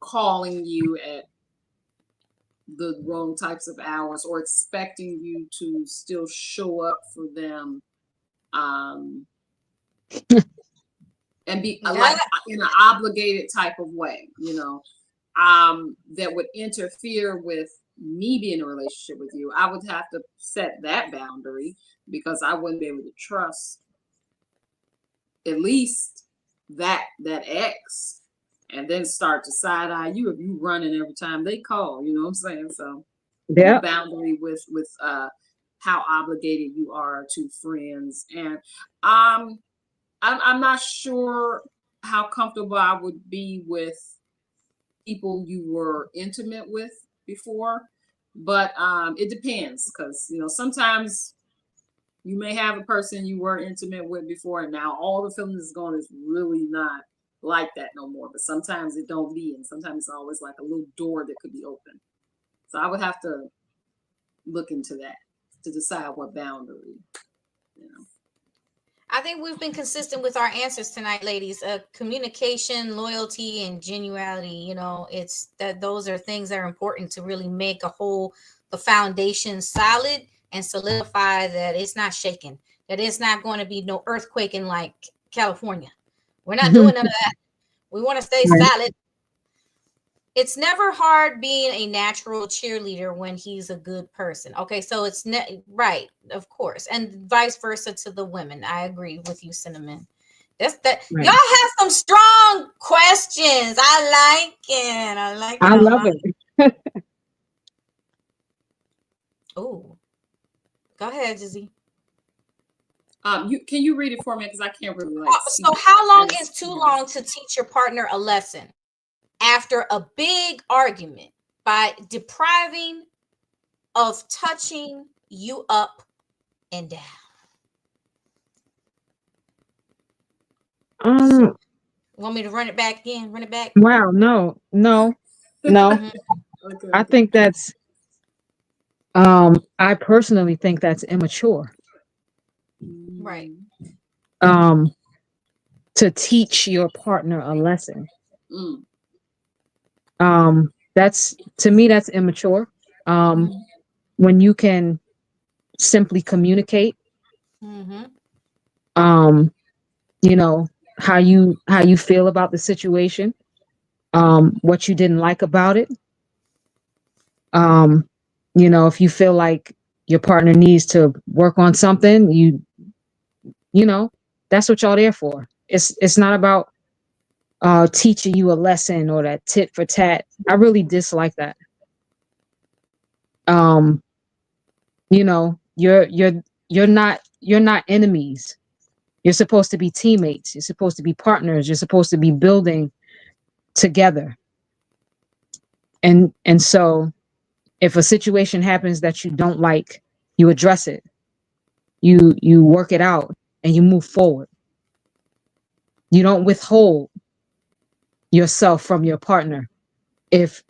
E: calling you at the wrong types of hours or expecting you to still show up for them and be in an obligated type of way, that would interfere with me being in a relationship with you. I would have to set that boundary because I wouldn't be able to trust at least that ex and then start to side eye you if you running every time they call, you know what I'm saying? So
F: Yeah.
E: boundary with how obligated you are to friends. And I'm not sure how comfortable I would be with people you were intimate with before, but it depends because sometimes you may have a person you were intimate with before and now all the feelings is gone. Is really not like that no more, but sometimes it don't be, and sometimes it's always like a little door that could be open. So I would have to look into that to decide what boundary.
D: I think we've been consistent with our answers tonight, ladies. Communication, loyalty, and genuality. It's that those are things that are important to really make the foundation solid and solidify that it's not shaking, that it's not going to be no earthquake in like California. We're not doing none of that. We want to stay solid. It's never hard being a natural cheerleader when he's a good person. Okay, so it's right, of course, and vice versa to the women. I agree with you, Cinnamon. That's that.
F: Right.
D: Y'all have some strong questions. I like it. I like it.
F: I love it.
D: Oh, Go ahead, Jizzy.
E: Can you read it for me? Because I can't really see.
D: So how long is too long to teach your partner a lesson after a big argument by depriving of touching you up and down? Want me to run it back again? Run it back?
F: Wow, no.
D: Mhm.
E: Okay.
F: I think that's I personally think that's immature.
D: Right.
F: To teach your partner a lesson.
E: Mm.
F: That's, to me, that's immature. When you can simply communicate,
D: Mm-hmm.
F: you know, how you feel about the situation, what you didn't like about it. You know, if you feel like your partner needs to work on something, you know, that's what y'all there for. It's not about teaching you a lesson or that tit for tat. I really dislike that. You know, you're not enemies. You're supposed to be teammates. You're supposed to be partners. You're supposed to be building together. And so if a situation happens that you don't like, you address it. You work it out and you move forward. You don't withhold yourself from your partner if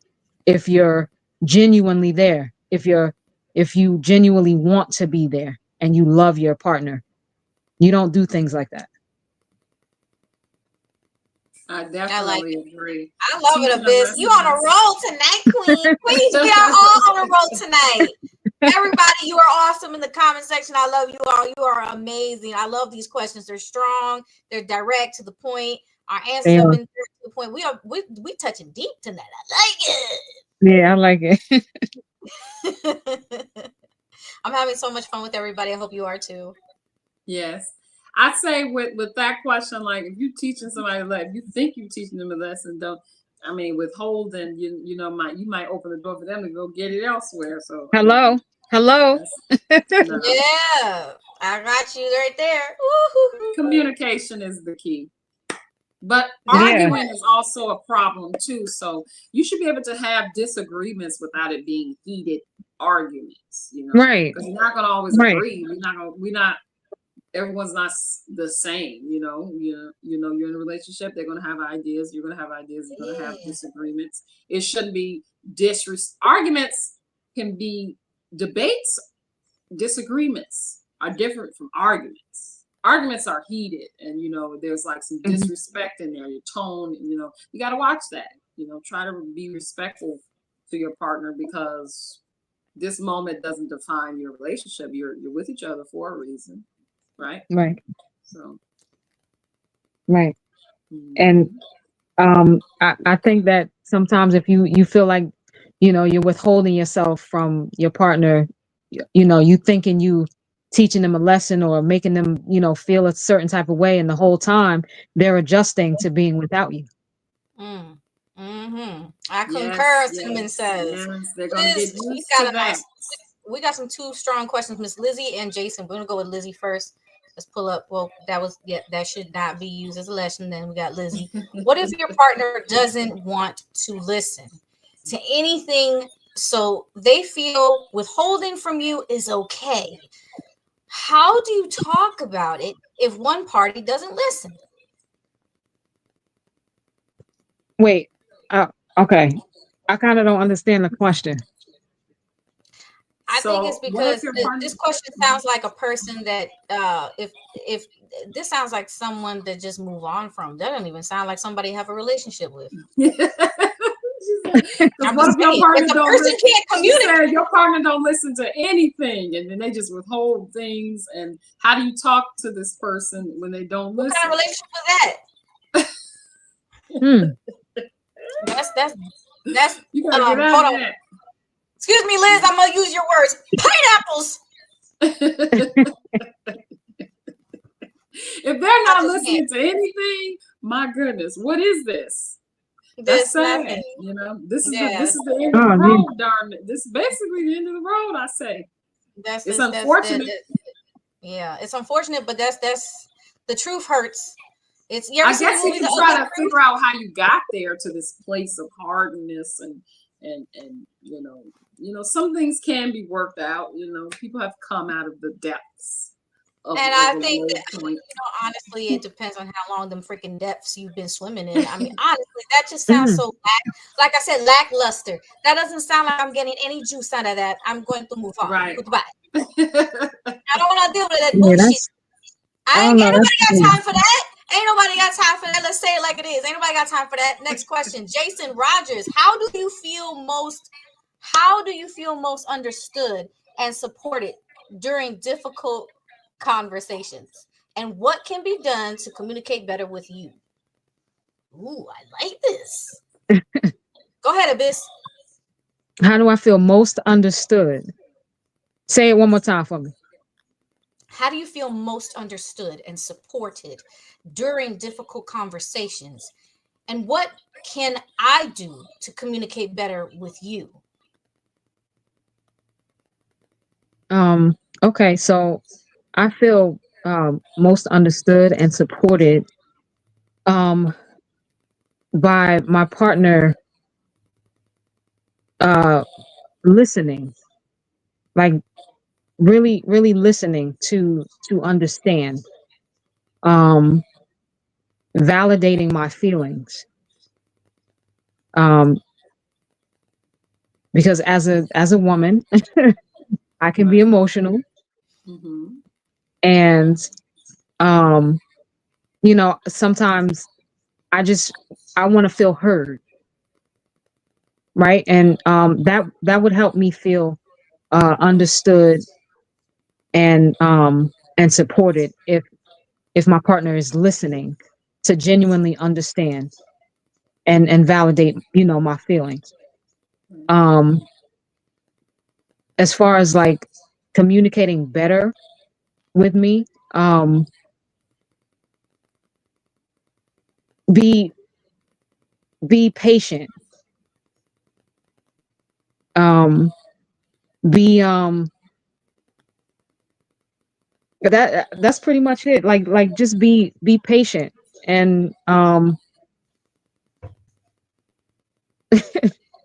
F: you're genuinely there, if you genuinely want to be there and you love your partner. You don't do things like that.
E: I definitely agree.
D: I love it, A.B.Y.S.S. You on a roll tonight, Queen. Queens, we are all on a roll tonight. Everybody, you are awesome in the comment section. I love you all. You are amazing. I love these questions. They're strong. They're direct to the point. Our answers have been direct to the point. We touching deep tonight. I like it.
F: Yeah, I like it.
D: I'm having so much fun with everybody. I hope you are too.
E: Yes. I'd say with that question, like if you're teaching somebody, like if you think you're teaching them a lesson, withholding, you might open the door for them to go get it elsewhere. So
F: Hello.
E: No.
D: Yeah, I got you right there. Woo-hoo-hoo.
E: Communication is the key. But arguing is also a problem too. So you should be able to have disagreements without it being heated arguments. You know,
F: Right.
E: because you're not going to always agree. Everyone's not the same. You're in a relationship. They're going to have ideas. You're going to have ideas. You're going to have disagreements. It shouldn't be arguments can be debates. Disagreements are different from arguments. Arguments are heated, and there's like some disrespect in there. Your tone, you got to watch that. Try to be respectful to your partner, because this moment doesn't define your relationship. You're with each other for a reason, right?
F: Right.
E: So,
F: right. And I think that sometimes if you feel like you're withholding yourself from your partner, you thinking you teaching them a lesson or making them feel a certain type of way, and the whole time they're adjusting to being without you.
D: I concur. Cinnamon says,
E: yes, they're gonna get used to that.
D: We got some two strong questions, Miss Lizzie and Jason. We're gonna go with Lizzie first. Let's pull up. Well, that should not be used as a lesson. Then we got Lizzie. What if your partner doesn't want to listen to anything, so they feel withholding from you is okay? How do you talk about it if one party doesn't listen?
F: Wait. Okay. I kind of don't understand the question.
D: I think it's because this question sounds like a person that if this sounds like someone that just move on from. That doesn't even sound like somebody you have a relationship with.
E: What if your partner can't communicate? Your partner don't listen to anything, and then they just withhold things. And how do you talk to this person when they don't listen?
D: What kind of relationship was that? That's
E: you gotta get out of that.
D: Excuse me, Liz, I'm gonna use your words. Pineapples.
E: If they're not listening to anything, my goodness, what is this? That's sad. This is the end of the road, darn it. This is basically the end of the road, I say. It's unfortunate.
D: Yeah, it's unfortunate, but that's the truth hurts. It's you ever
E: I
D: seen the
E: guess you
D: movie
E: can
D: The
E: try
D: Ugly
E: to
D: Truth?
E: figure out how you got there to this place of hardness and some things can be worked out. People have come out of the depths of
D: And
E: a
D: I think
E: low
D: that,
E: point.
D: honestly, it depends on how long them freaking depths you've been swimming in. I mean, honestly, that just
F: Mm.
D: sounds so like I said, lackluster. That doesn't sound like I'm getting any juice out of that. I'm going to move on.
E: Right.
D: Goodbye. I don't want to deal with that
F: Yeah,
D: bullshit.
F: I
D: Ain't
F: don't know.
D: nobody got
F: That's
D: time for that. Ain't nobody got time for that. Let's say it like it is. Ain't nobody got time for that. Next question. Jason Rogers, how do you feel most understood and supported during difficult conversations? And what can be done to communicate better with you? Ooh, I like this. Go ahead, A.B.Y.S.S.
F: how do I feel most understood? Say it one more time for me.
D: How do you feel most understood and supported during difficult conversations? And what can I do to communicate better with you?
F: Okay, so I feel most understood and supported by my partner listening, like really, really listening to understand, um, validating my feelings. Um, because as a woman, I can be
E: Right.
F: emotional,
E: Mm-hmm.
F: and sometimes I want to feel heard, right? And that would help me feel understood and supported if my partner is listening to genuinely understand and validate my feelings. um as far as like communicating better with me, be patient, be that's pretty much it. Like just be patient, and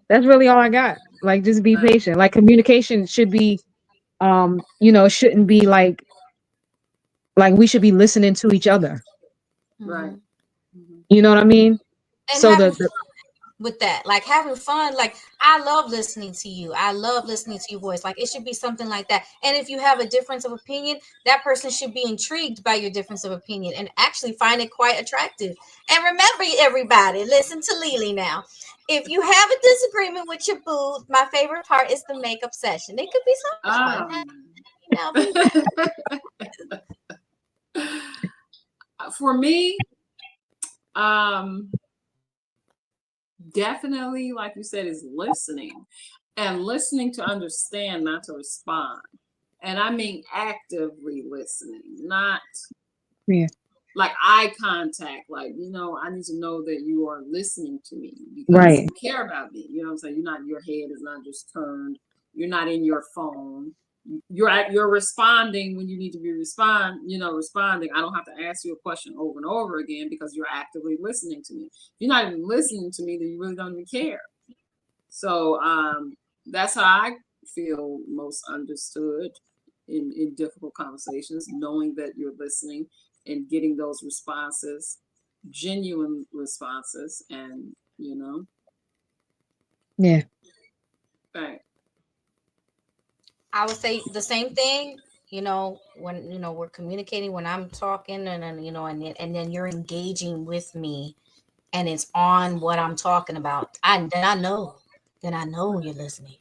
F: that's really all I got. Like just be
E: Right.
F: patient. Like communication should be it shouldn't be like we should be listening to each other.
E: Right.
D: Mm-hmm.
E: Mm-hmm.
F: You know what I mean?
D: And
F: So
D: having
F: the
D: with that, like having fun. Like I love listening to you. I love listening to your voice. Like it should be something like that. And if you have a difference of opinion, that person should be intrigued by your difference of opinion and actually find it quite attractive. And remember, everybody, listen to Lily now. If you have a disagreement with your boo, my favorite part is the makeup session. It could be so much fun. Now be
E: For me, definitely, like you said, is listening, and listening to understand, not to respond. And I mean actively listening, not
F: yeah.
E: like eye contact. Like, I need to know that you are listening to me because
F: Right.
E: you care about me. You know what I'm saying? Your head is not just turned. You're not in your phone. You're responding when you need to be responding. I don't have to ask you a question over and over again because you're actively listening to me. If you're not even listening to me, then you really don't even care. So that's how I feel most understood in difficult conversations, knowing that you're listening and getting those responses, genuine responses, and
F: Yeah.
E: right.
D: I would say the same thing. When we're communicating, when I'm talking, and then and then you're engaging with me, and it's on what I'm talking about. Then I know you're listening.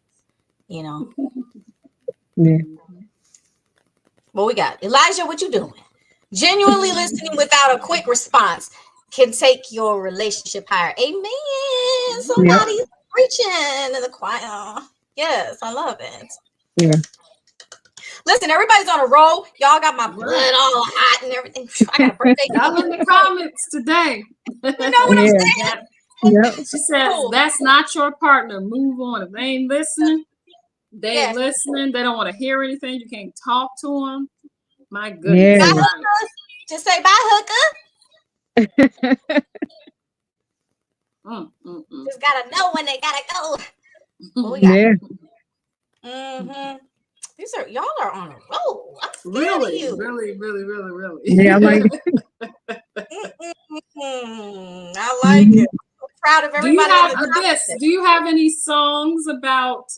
F: Yeah.
E: Mm-hmm.
D: What we got, Elijah? What you doing? Genuinely listening without a quick response can take your relationship higher. Amen.
F: Yep.
D: Somebody's preaching in the choir. Yes, I love it.
F: Yeah.
D: Listen, everybody's on a roll. Y'all got my
E: Right.
D: blood all hot and everything. I got a birthday.
E: Y'all in the comments today.
D: You know what I'm
F: Yeah.
D: saying?
F: Yep.
E: She says,
D: Cool.
E: that's not your partner. Move on. If they ain't listening, They
D: Yes.
E: listening. They don't want to hear anything. You can't talk to them. My
F: Yeah.
E: goodness.
D: Bye,
E: Right.
D: hooker. Just say bye, hooker. Just gotta know when they gotta go. What we got?
F: Yeah.
D: These are y'all are on a roll. I'm scared of
E: Really,
D: you.
E: really.
F: Yeah, I like it.
D: I like it. I'm proud of
E: Do you
D: everybody.
E: have
D: in the
E: this? Do you have any songs about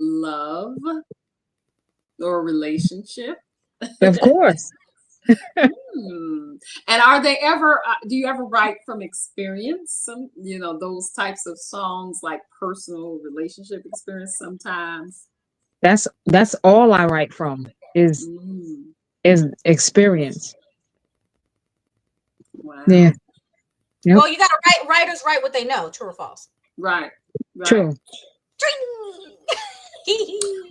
E: love or relationship?
F: Of course.
E: And are they ever? Do you ever write from experience? Some, those types of songs, like personal relationship experience. Sometimes.
F: That's all I write from is experience.
E: Wow.
F: Yeah. Yep.
D: Well, you gotta writers write what they know. True or false?
E: Right.
F: True.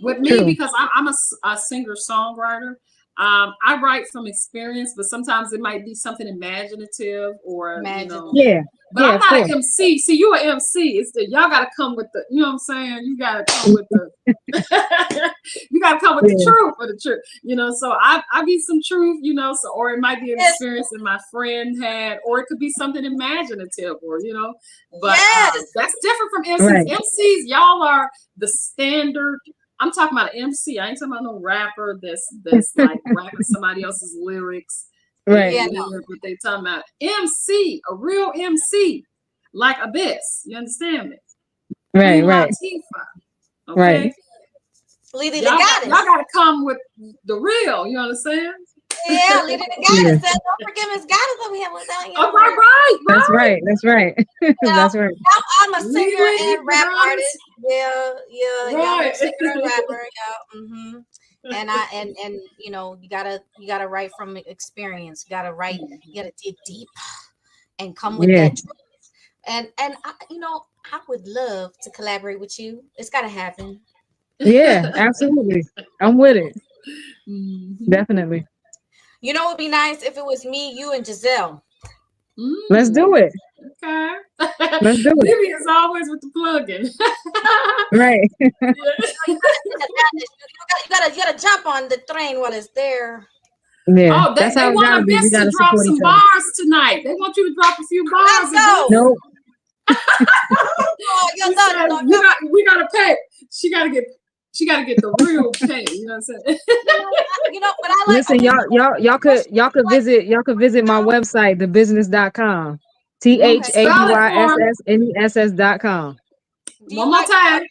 E: With me, because I'm a singer-songwriter, I write from experience, but sometimes it might be something imaginative or
F: Yeah.
E: But
F: Yeah,
E: I'm
F: of
E: not
F: course.
E: an MC. See, you an MC. It's y'all got to come with the, you know what I'm saying? You got to come with the, you got to come with the truth for the truth. So I give some truth, so, or it might be an experience that my friend had, or it could be something imaginative, or, but that's different from MCs.
F: Right.
E: MCs, y'all are the standard. I'm talking about an MC. I ain't talking about no rapper that's like rapping somebody else's lyrics.
F: Right.
D: Yeah,
E: What they talking about. MC, a real MC, like A.B.Y.S.S. You understand me?
F: Right,
E: Queen
F: right.
E: Latifah. Okay.
F: Right.
D: Lizzie the
E: Y'all
D: goddess.
E: gotta come with the real, you understand?
D: Yeah, Lizzie the goddess. Said, don't forget Miss Goddess over here.
E: Oh, right.
F: That's right. That's right. That's right.
D: I'm a singer and rap artist. Yeah, I'm a singer and rapper. Yeah. And you gotta write from experience. You gotta write. You gotta dig deep and come with that truth. And I would love to collaborate with you. It's gotta happen.
F: Yeah, absolutely. I'm with it. Definitely.
D: You know, it would be nice if it was me, you, and Giselle.
F: Let's do it.
E: Okay.
F: Let's do it.
E: Libby is always with the plug-in.
F: Right.
D: You gotta jump on the train while it's there.
F: Yeah.
E: Oh, they
F: how it
E: want
F: gotta be. We
E: A.B.Y.S.S. to
F: gotta
E: drop
F: support
E: some
F: each other.
E: bars tonight. They want you to drop a few bars.
D: Let's go.
F: Nope.
E: We gotta pay. She gotta get the real pay. You know what I'm saying?
D: But I like.
F: Listen, y'all could visit my website, thebusiness.com. THABYSSNESS.com.
E: One more time.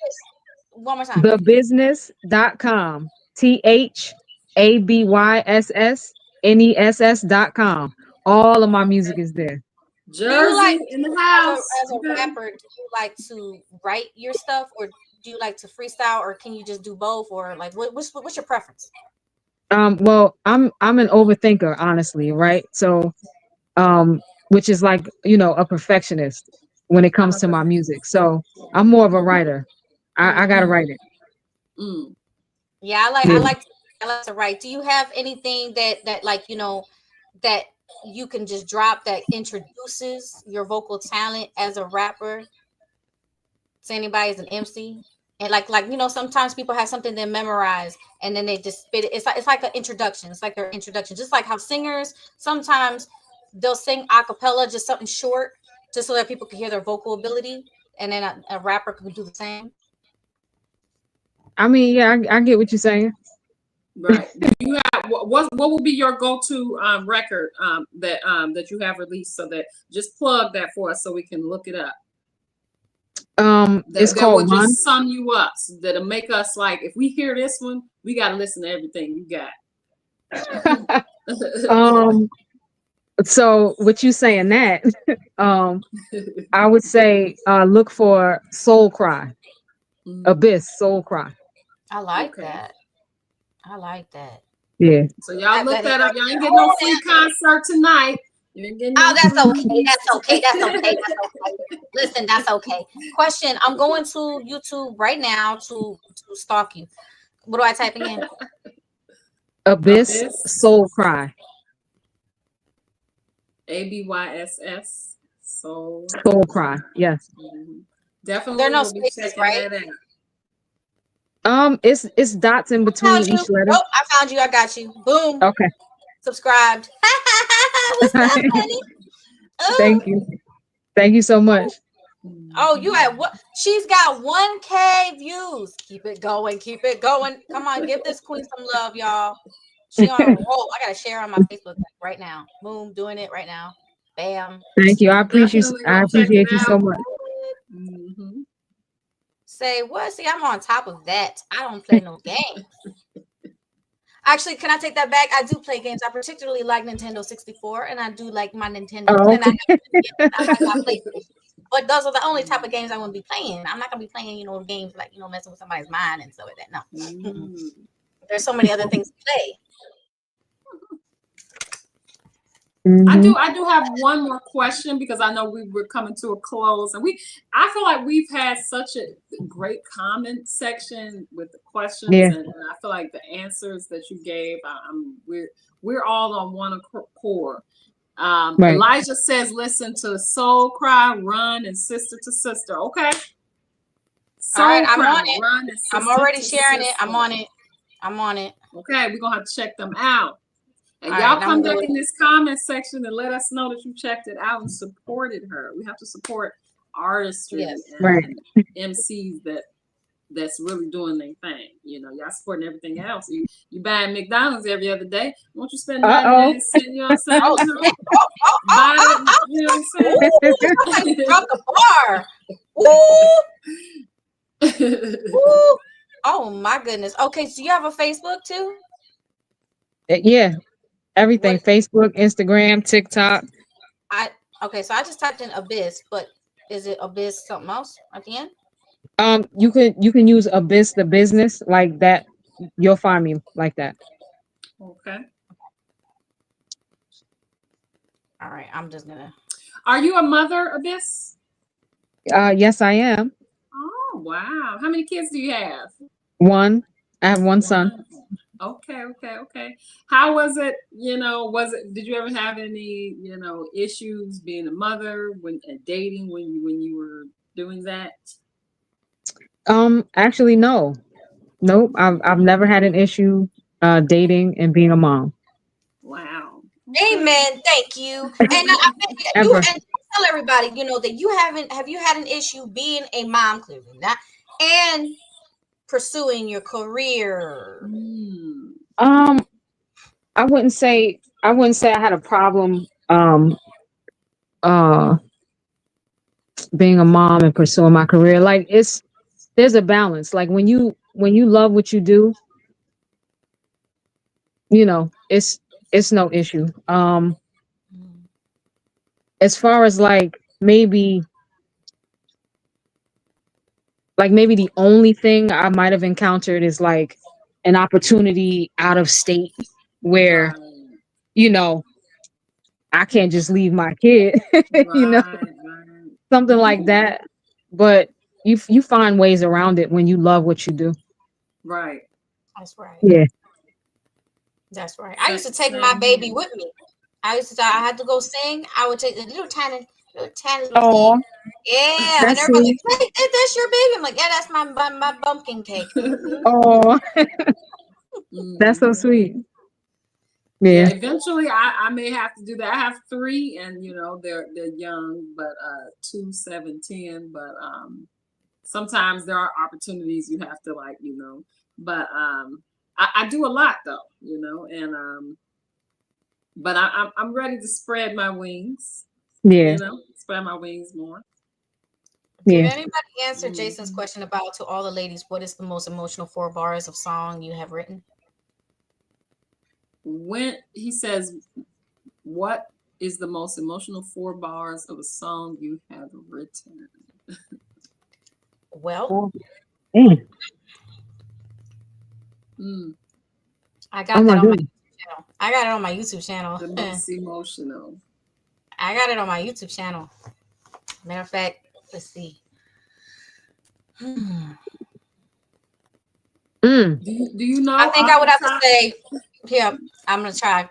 F: Thebusiness.com. THABYSSNESS.com. All of my music is there.
E: Jersey in the house.
D: As a rapper, do you like to write your stuff, or do you like to freestyle, or can you just do both, or like what's your preference?
F: Well, I'm an overthinker, honestly, right? So, which is like, a perfectionist when it comes to my music. So I'm more of a writer. I gotta write it.
D: Yeah, I like to write. Do you have anything that that you can just drop that introduces your vocal talent as a rapper to anybody as an MC? And sometimes people have something they memorize and then they just spit it. It's like an introduction. It's like their introduction. Just like how singers sometimes they'll sing a cappella, just something short, just so that people can hear their vocal ability, and then a rapper can do the same.
F: I mean, yeah, I get what you're saying.
E: Right. Do you have what will be your go-to record that you have released, so that just plug that for us so we can look it up.
F: It's called
E: Run. Just sum you up, that'll make us like, if we hear this one, we got to listen to everything you got.
F: So with you saying that, I would say look for Soul Cry. A.B.Y.S.S. Soul Cry.
D: I like that. I like that.
F: Yeah.
E: So y'all look that up. Y'all ain't getting no free concert tonight.
D: That's okay. That's okay. Listen, that's okay. Question. I'm going to YouTube right now to stalk you. What do I type again?
F: A.B.Y.S.S. Soul Cry.
E: A.B.Y.S.S. Soul
F: Cry. Yes.
E: Definitely
D: There are no
E: will be
D: spaces,
E: checking
D: right?
E: that out.
F: It's dots in between
D: Found you.
F: each letter.
D: Oh, I found you. I got you. Boom.
F: Okay.
D: Subscribed. What's up, honey? Oh,
F: Thank you. Thank you so much.
D: oh, you at what? She's got 1K views. Keep it going. Keep it going. Come on, give this queen some love, y'all. She on a roll. I gotta share on my Facebook right now. Boom, doing it right now. Bam.
F: Thank you.
E: Definitely
F: I
E: go check it
F: appreciate you so
E: out.
F: much.
E: Mhm.
D: Say what? See, I'm on top of that. I don't play no games. Actually, can I take that back? I do play games. I particularly like Nintendo 64, and I do like my Nintendo.
F: Oh,
D: And I like my
F: okay.
D: PlayStation. But those are the only type of games I wouldn't be playing. I'm not gonna be playing, games like messing with somebody's mind and stuff like that. No,
E: Mm.
D: there's so many other things to play.
F: Mhm.
E: I do have one more question because I know we were coming to a close, and I feel like we've had such a great comment section with the questions,
F: Yeah.
E: and I feel like the answers that you gave, we're all on one accord.
F: Right.
E: Elijah says, listen to Soul Cry, Run, and Sister to Sister. Okay. Soul
D: All right, I'm
E: Cry,
D: on it.
E: Run, and Sister
D: I'm already
E: to
D: sharing it.
E: Sister.
D: I'm on it. I'm on it.
E: Okay, we're gonna have to check them out. And
D: All
E: y'all
D: right,
E: come back in this comment section and let us know that you checked it out and supported her. We have to support artistry
D: Yes.
F: Right.
E: and MCs that's really doing their thing. Y'all supporting everything else. You buying McDonald's every other day. Won't you spend 99 cents? You know what I'm saying?
D: Oh,
E: Buy it. You know what I'm saying?
D: Ooh, drop the bar. Ooh, ooh. Oh my goodness. Okay, so you have a Facebook too?
F: Yeah. Everything.
D: What
F: Facebook, Instagram, TikTok.
D: okay, so I just typed in A.B.Y.S.S, but is it A.B.Y.S. something else at the end?
F: You can use A.B.Y.S, the business, like that. You'll find me like that.
E: Okay.
D: All right, I'm just gonna.
E: Are you a mother, A.B.Y.S?
F: Yes, I am.
E: Oh, wow. How many kids do you have?
F: One. I have one son.
E: Okay. How was it? Did you ever have any, issues being a mother and dating when you were doing that?
F: Actually, no. Nope. I've never had an issue dating and being a mom.
E: Wow.
D: Amen. Thank you. And you
F: Ever.
D: and tell everybody, that you haven't. Have you had an issue being a mom, clearly not, and pursuing your career?
E: Mm.
F: I wouldn't say I had a problem uh being a mom and pursuing my career. Like there's a balance. Like when you love what you do, it's no issue. As far as maybe the only thing I might have encountered is like an opportunity out of state where,
E: Right.
F: you know, I can't just leave my kid,
E: Right.
F: something like that. But you find ways around it when you love what you do.
E: Right.
D: That's right.
F: Yeah.
D: That's right. I used to take my baby with me. I had to go sing. I would take the little tiny little kid.
F: Oh,
D: Yeah, and
F: that's
D: everybody
F: sweet.
D: like, hey, that's your baby. I'm like, yeah, that's my pumpkin cake.
F: Oh, that's so
E: Mhm.
F: sweet.
E: Yeah,
F: Yeah.
E: eventually I may have to do that. I have 3 and they're young, but 2, 7, 10. But sometimes there are opportunities you have to but I do a lot though, and but I'm ready to spread my wings,
F: Yeah.
E: spread my wings more.
D: Did
F: Yeah.
D: anybody answer Jason's question about to all the ladies? What is the most emotional 4 bars of song you have written?
E: When he says, what is the most emotional 4 bars of a song you have written?
D: Well,
F: Mm.
D: I
F: Oh
D: got
F: my
D: that on my
F: goodness.
D: YouTube channel. I got it on my YouTube channel.
E: The most emotional.
D: I got it on my YouTube channel. Matter of fact, let's see.
F: Mm.
E: Do you know?
D: I think I would have to say, yeah, I'm gonna try.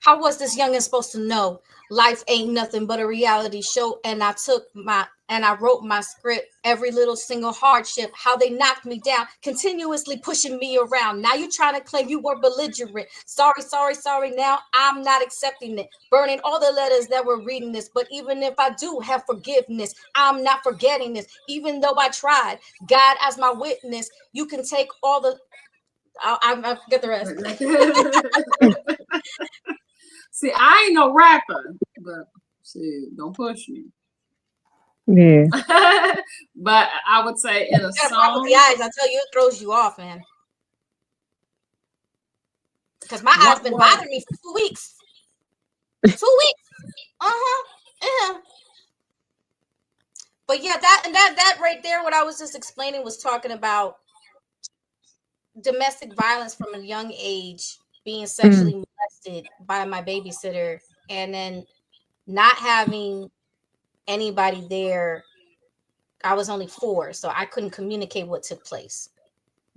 D: How was this youngin' supposed to know? life ain't nothing but a reality show. And I wrote my script, every little single hardship, how they knocked me down, continuously pushing me around. Now you trying to claim you were belligerent. Sorry, sorry, sorry. Now I'm not accepting it. Burning all the letters that were reading this. But even if I do have forgiveness, I'm not forgetting this. Even though I tried, God as my witness, you can take all the, I forget the rest.
E: See, I ain't no rapper, but see, don't push me.
F: Yeah.
E: But I would say in a
D: With
E: song,
D: the eyes, I tell you, it throws you off, man. Because my eyes been bothering me for 2 weeks. 2 weeks. Yeah. But yeah, that right there, what I was just explaining was talking about domestic violence from a young age, being sexually molested by my babysitter, and then not having anybody there. I was only 4, so I couldn't communicate what took place.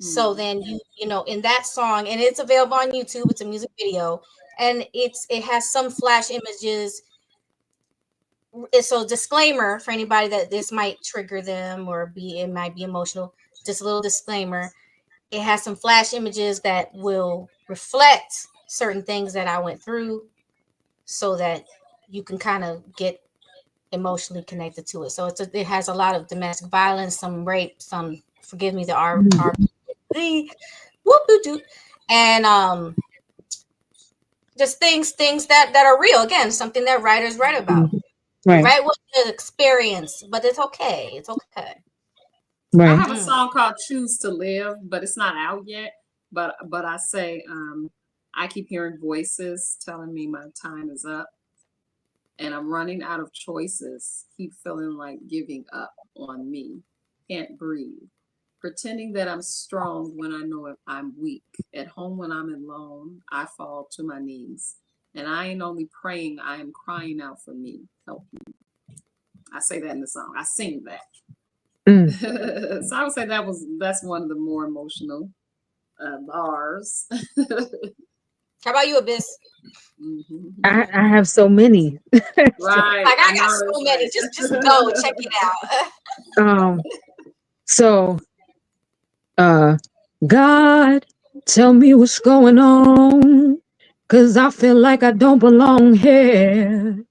D: So then you know, in that song, and it's available on YouTube, it's a music video, and it has some flash images. So disclaimer for anybody that this might trigger them or it might be emotional. Just a little disclaimer. It has some flash images that will reflect certain things that I went through so that you can kind of get emotionally connected to it. So it has a lot of domestic violence, some rape, some, forgive me, the and just things that are real. Again, something that writers write about.
F: Right.
D: Write what the experience, but it's okay. It's okay.
E: I have a song called Choose to Live, but it's not out yet. But I say I keep hearing voices telling me my time is up and I'm running out of choices. Keep feeling like giving up on me. Can't breathe. Pretending that I'm strong when I know I'm weak. At home when I'm alone, I fall to my knees. And I ain't only praying, I am crying out for me. Help me. I say that in the song. I sing that. So I would say that's one of the more emotional bars.
D: How about you, A.B.Y.S.S?
F: I have so many.
E: Right.
D: Like I got so many. Just go check it out.
F: So God, tell me what's going on, 'cause I feel like I don't belong here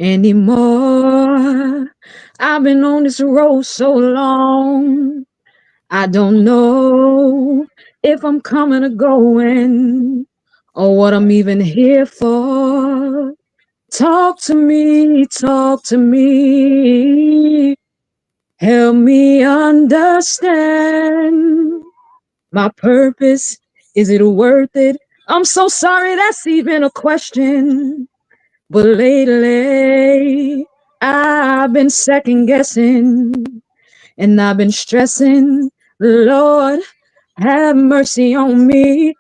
F: anymore. I've been on this road so long, I don't know if I'm coming or going, or what I'm even here for. Talk to me, help me understand my purpose. Is it worth it? I'm so sorry that's even a question. But lately, I've been second guessing and I've been stressing. Lord, have mercy on me.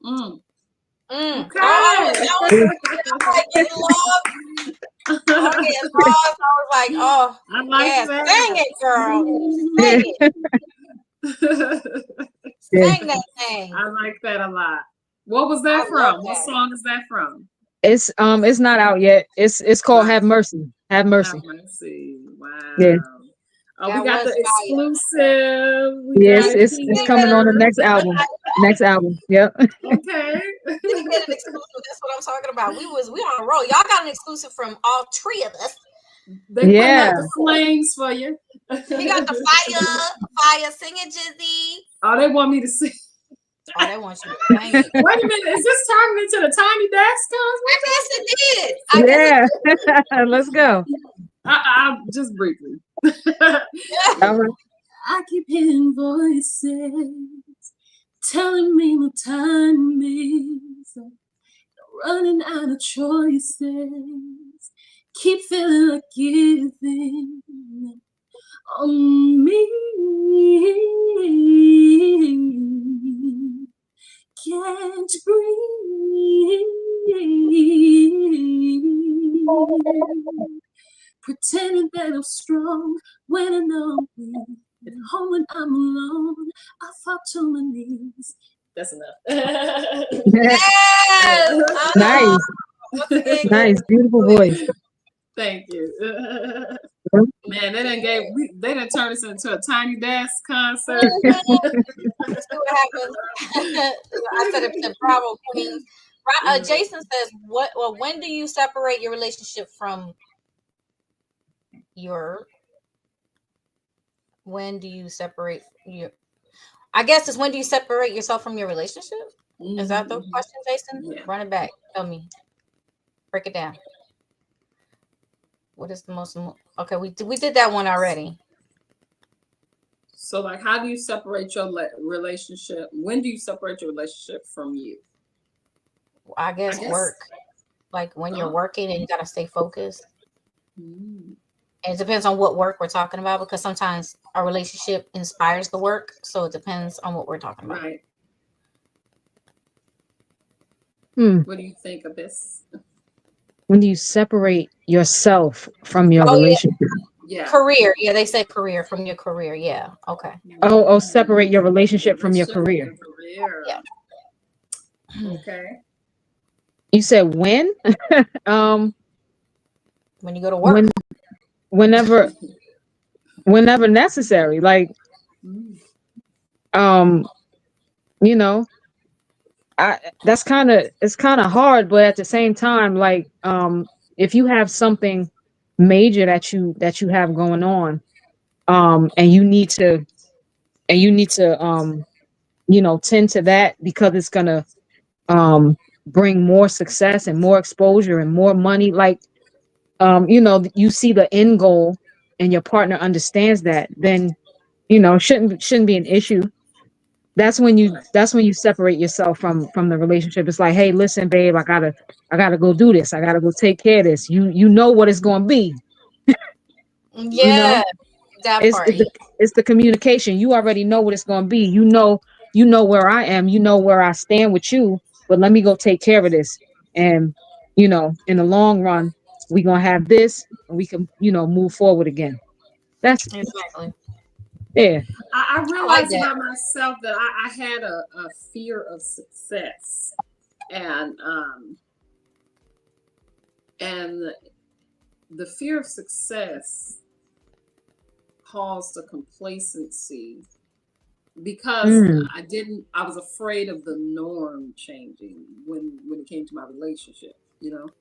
E: Okay.
D: I was getting lost. I was like, oh,
E: I like
D: yes,
E: that.
D: sing it, girl. Sing it. Sing that thing.
E: I like that a lot. What was that from? What song is that from?
F: It's not out yet. It's called Have Mercy. Have Mercy.
E: Have Mercy. Wow.
F: Yeah.
E: Oh, we got the exclusive.
F: Yes, it's coming on the next album. Next album. Yep.
E: Okay.
D: Didn't get an exclusive. That's what I'm talking about. We on a roll. Y'all got an exclusive from all 3 of us.
E: They put out the flames for you.
D: He got the fire singing, Jizzy.
E: Oh, they want me to sing.
D: Oh, they want you to sing it.
E: Wait a minute, is this turning into the Tiny Desk?
D: I guess it did.
F: Let's go.
E: I just briefly. I keep hearing voices telling me my time is up, running out of choices. Keep feeling like giving on me. Can't breathe. Pretending that I'm strong when I know I'm weak. At home when I'm alone, I fall to my knees. That's enough.
D: Yes.
F: Nice.
D: Once again,
F: Nice, beautiful voice.
E: Thank you. Man, they done turned us into a Tiny Desk concert.
D: let's see what happens. I said it's the Bravo Queens. Jason says, when do you separate your relationship from your? When do you separate your? I guess it's when do you separate yourself from your relationship? Is that the question, Jason?
E: Yeah.
D: Run it back. Tell me. Break it down. What is the most? Okay, we did that one already.
E: So, like, how do you separate your relationship? When do you separate your relationship from you?
D: I guess work. Like when you're working and you gotta stay focused. And it depends on what work we're talking about, because sometimes our relationship inspires the work. So it depends on what we're talking about.
E: Right. What do you think of this?
F: When do you separate yourself from your relationship?
E: Yeah.
D: Career. Yeah, they said career, from your career. Yeah. Okay.
F: Oh, separate your relationship from your career.
E: Yeah. Okay.
F: You said when?
D: When you go to work.
F: Whenever necessary. Like, you know, it's kind of hard, but at the same time, like, if you have something major that you have going on, and you need to tend to that, because it's gonna bring more success and more exposure and more money. Like, you see the end goal and your partner understands that, then shouldn't be an issue. That's when you separate yourself from the relationship. It's like, hey, listen, babe, I gotta go do this. I gotta go take care of this. You know what it's gonna be.
D: Yeah, that part.
F: It's the communication. You already know what it's gonna be. You know where I am. You know where I stand with you. But let me go take care of this. And in the long run, we're gonna have this, and we can move forward again. That's
D: exactly.
F: Yeah.
E: I realized about myself that I had a fear of success, and the fear of success caused a complacency, because I was afraid of the norm changing when it came to my relationship,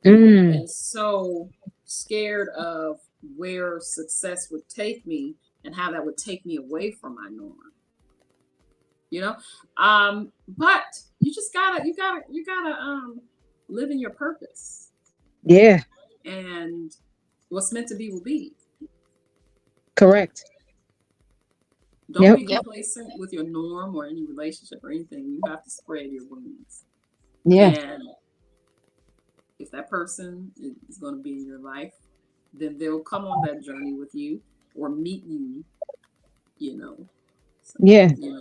E: and so scared of where success would take me and how that would take me away from my norm, but you just gotta live in your purpose.
F: Yeah.
E: And what's meant to be will be.
F: Correct.
E: Don't be complacent with your norm or any relationship or anything. You have to spread your wings.
F: Yeah.
E: And if that person is going to be in your life, then they'll come on that journey with you or meet you,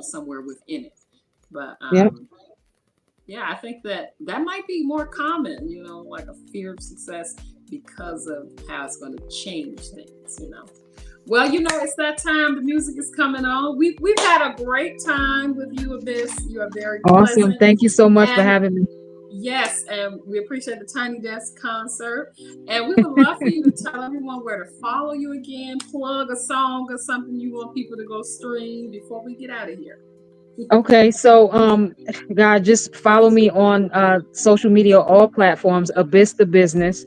E: somewhere within it. But I think that might be more common, like a fear of success because of how it's going to change things, Well, it's that time. The music is coming on. We've had a great time with you, A.B.Y.S.S. You are very
F: awesome.
E: Pleasant.
F: Thank you so much for having me.
E: Yes, and we appreciate the Tiny Desk concert. And we would love for you to tell everyone where to follow you again, plug a song or something you want people to go stream before we get out of here.
F: Okay, so guys, just follow me on social media, all platforms, A.B.Y.S.S the Business.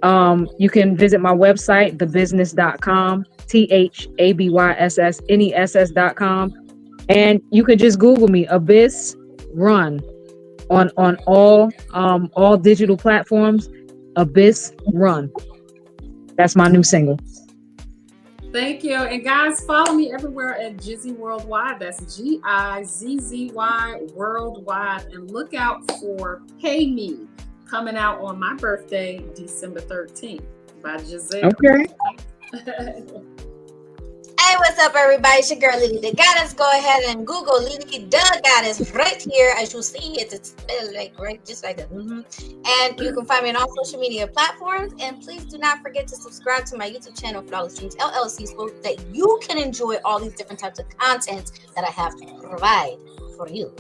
F: You can visit my website, thebusiness.com, THABYSSNESS.com, and you can just Google me, A.B.Y.S.S Run, on all digital platforms. A.B.Y.S.S Run. That's my new single.
E: Thank you. And guys, follow me everywhere at Gizzy Worldwide. That's GIZZY Worldwide. And look out for Pay Me, coming out on my birthday, December 13th, by Giselle.
F: Okay.
D: Hey, what's up, everybody? It's your girl, Lily the Goddess. Go ahead and Google Lily the Goddess right here. As you see, it's spelled right, just like that. And you can find me on all social media platforms. And please do not forget to subscribe to my YouTube channel, Flawless Dreams LLC, so that you can enjoy all these different types of content that I have to provide for you.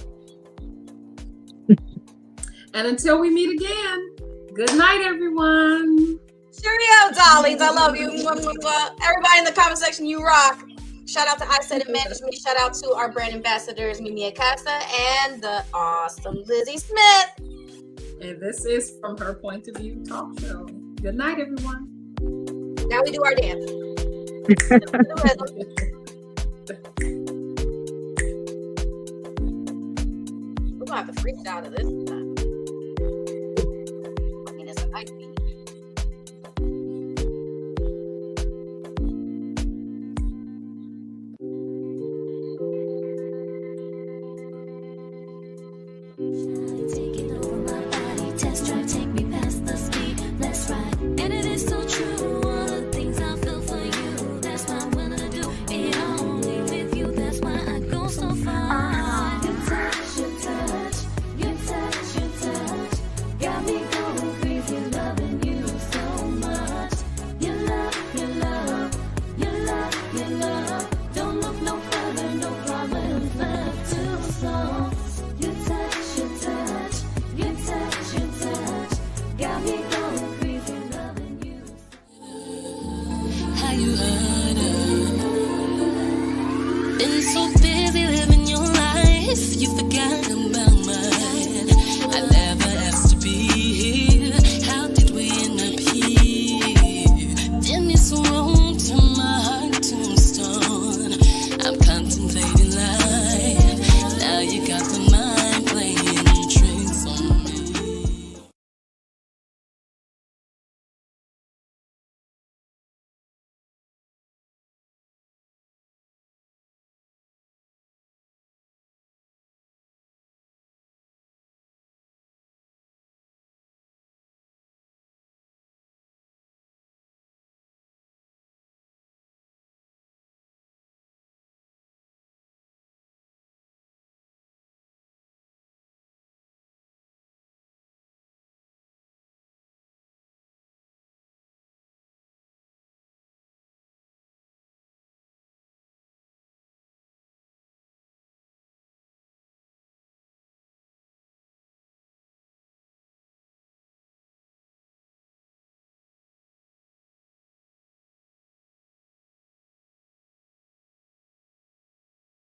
E: And until we meet again, Good night, everyone.
D: Cheerio, darlings. I love you. Everybody in the comment section, you rock. Shout out to I Said It Management. Shout out to our brand ambassadors, Mimi Acosta and the awesome Lizzie Smith.
E: And this is From Her Point of View Talk Show. Good night, everyone.
D: Now we do our dance. We're gonna have to freestyle to this time. I mean, it's a nice beat.
C: Shine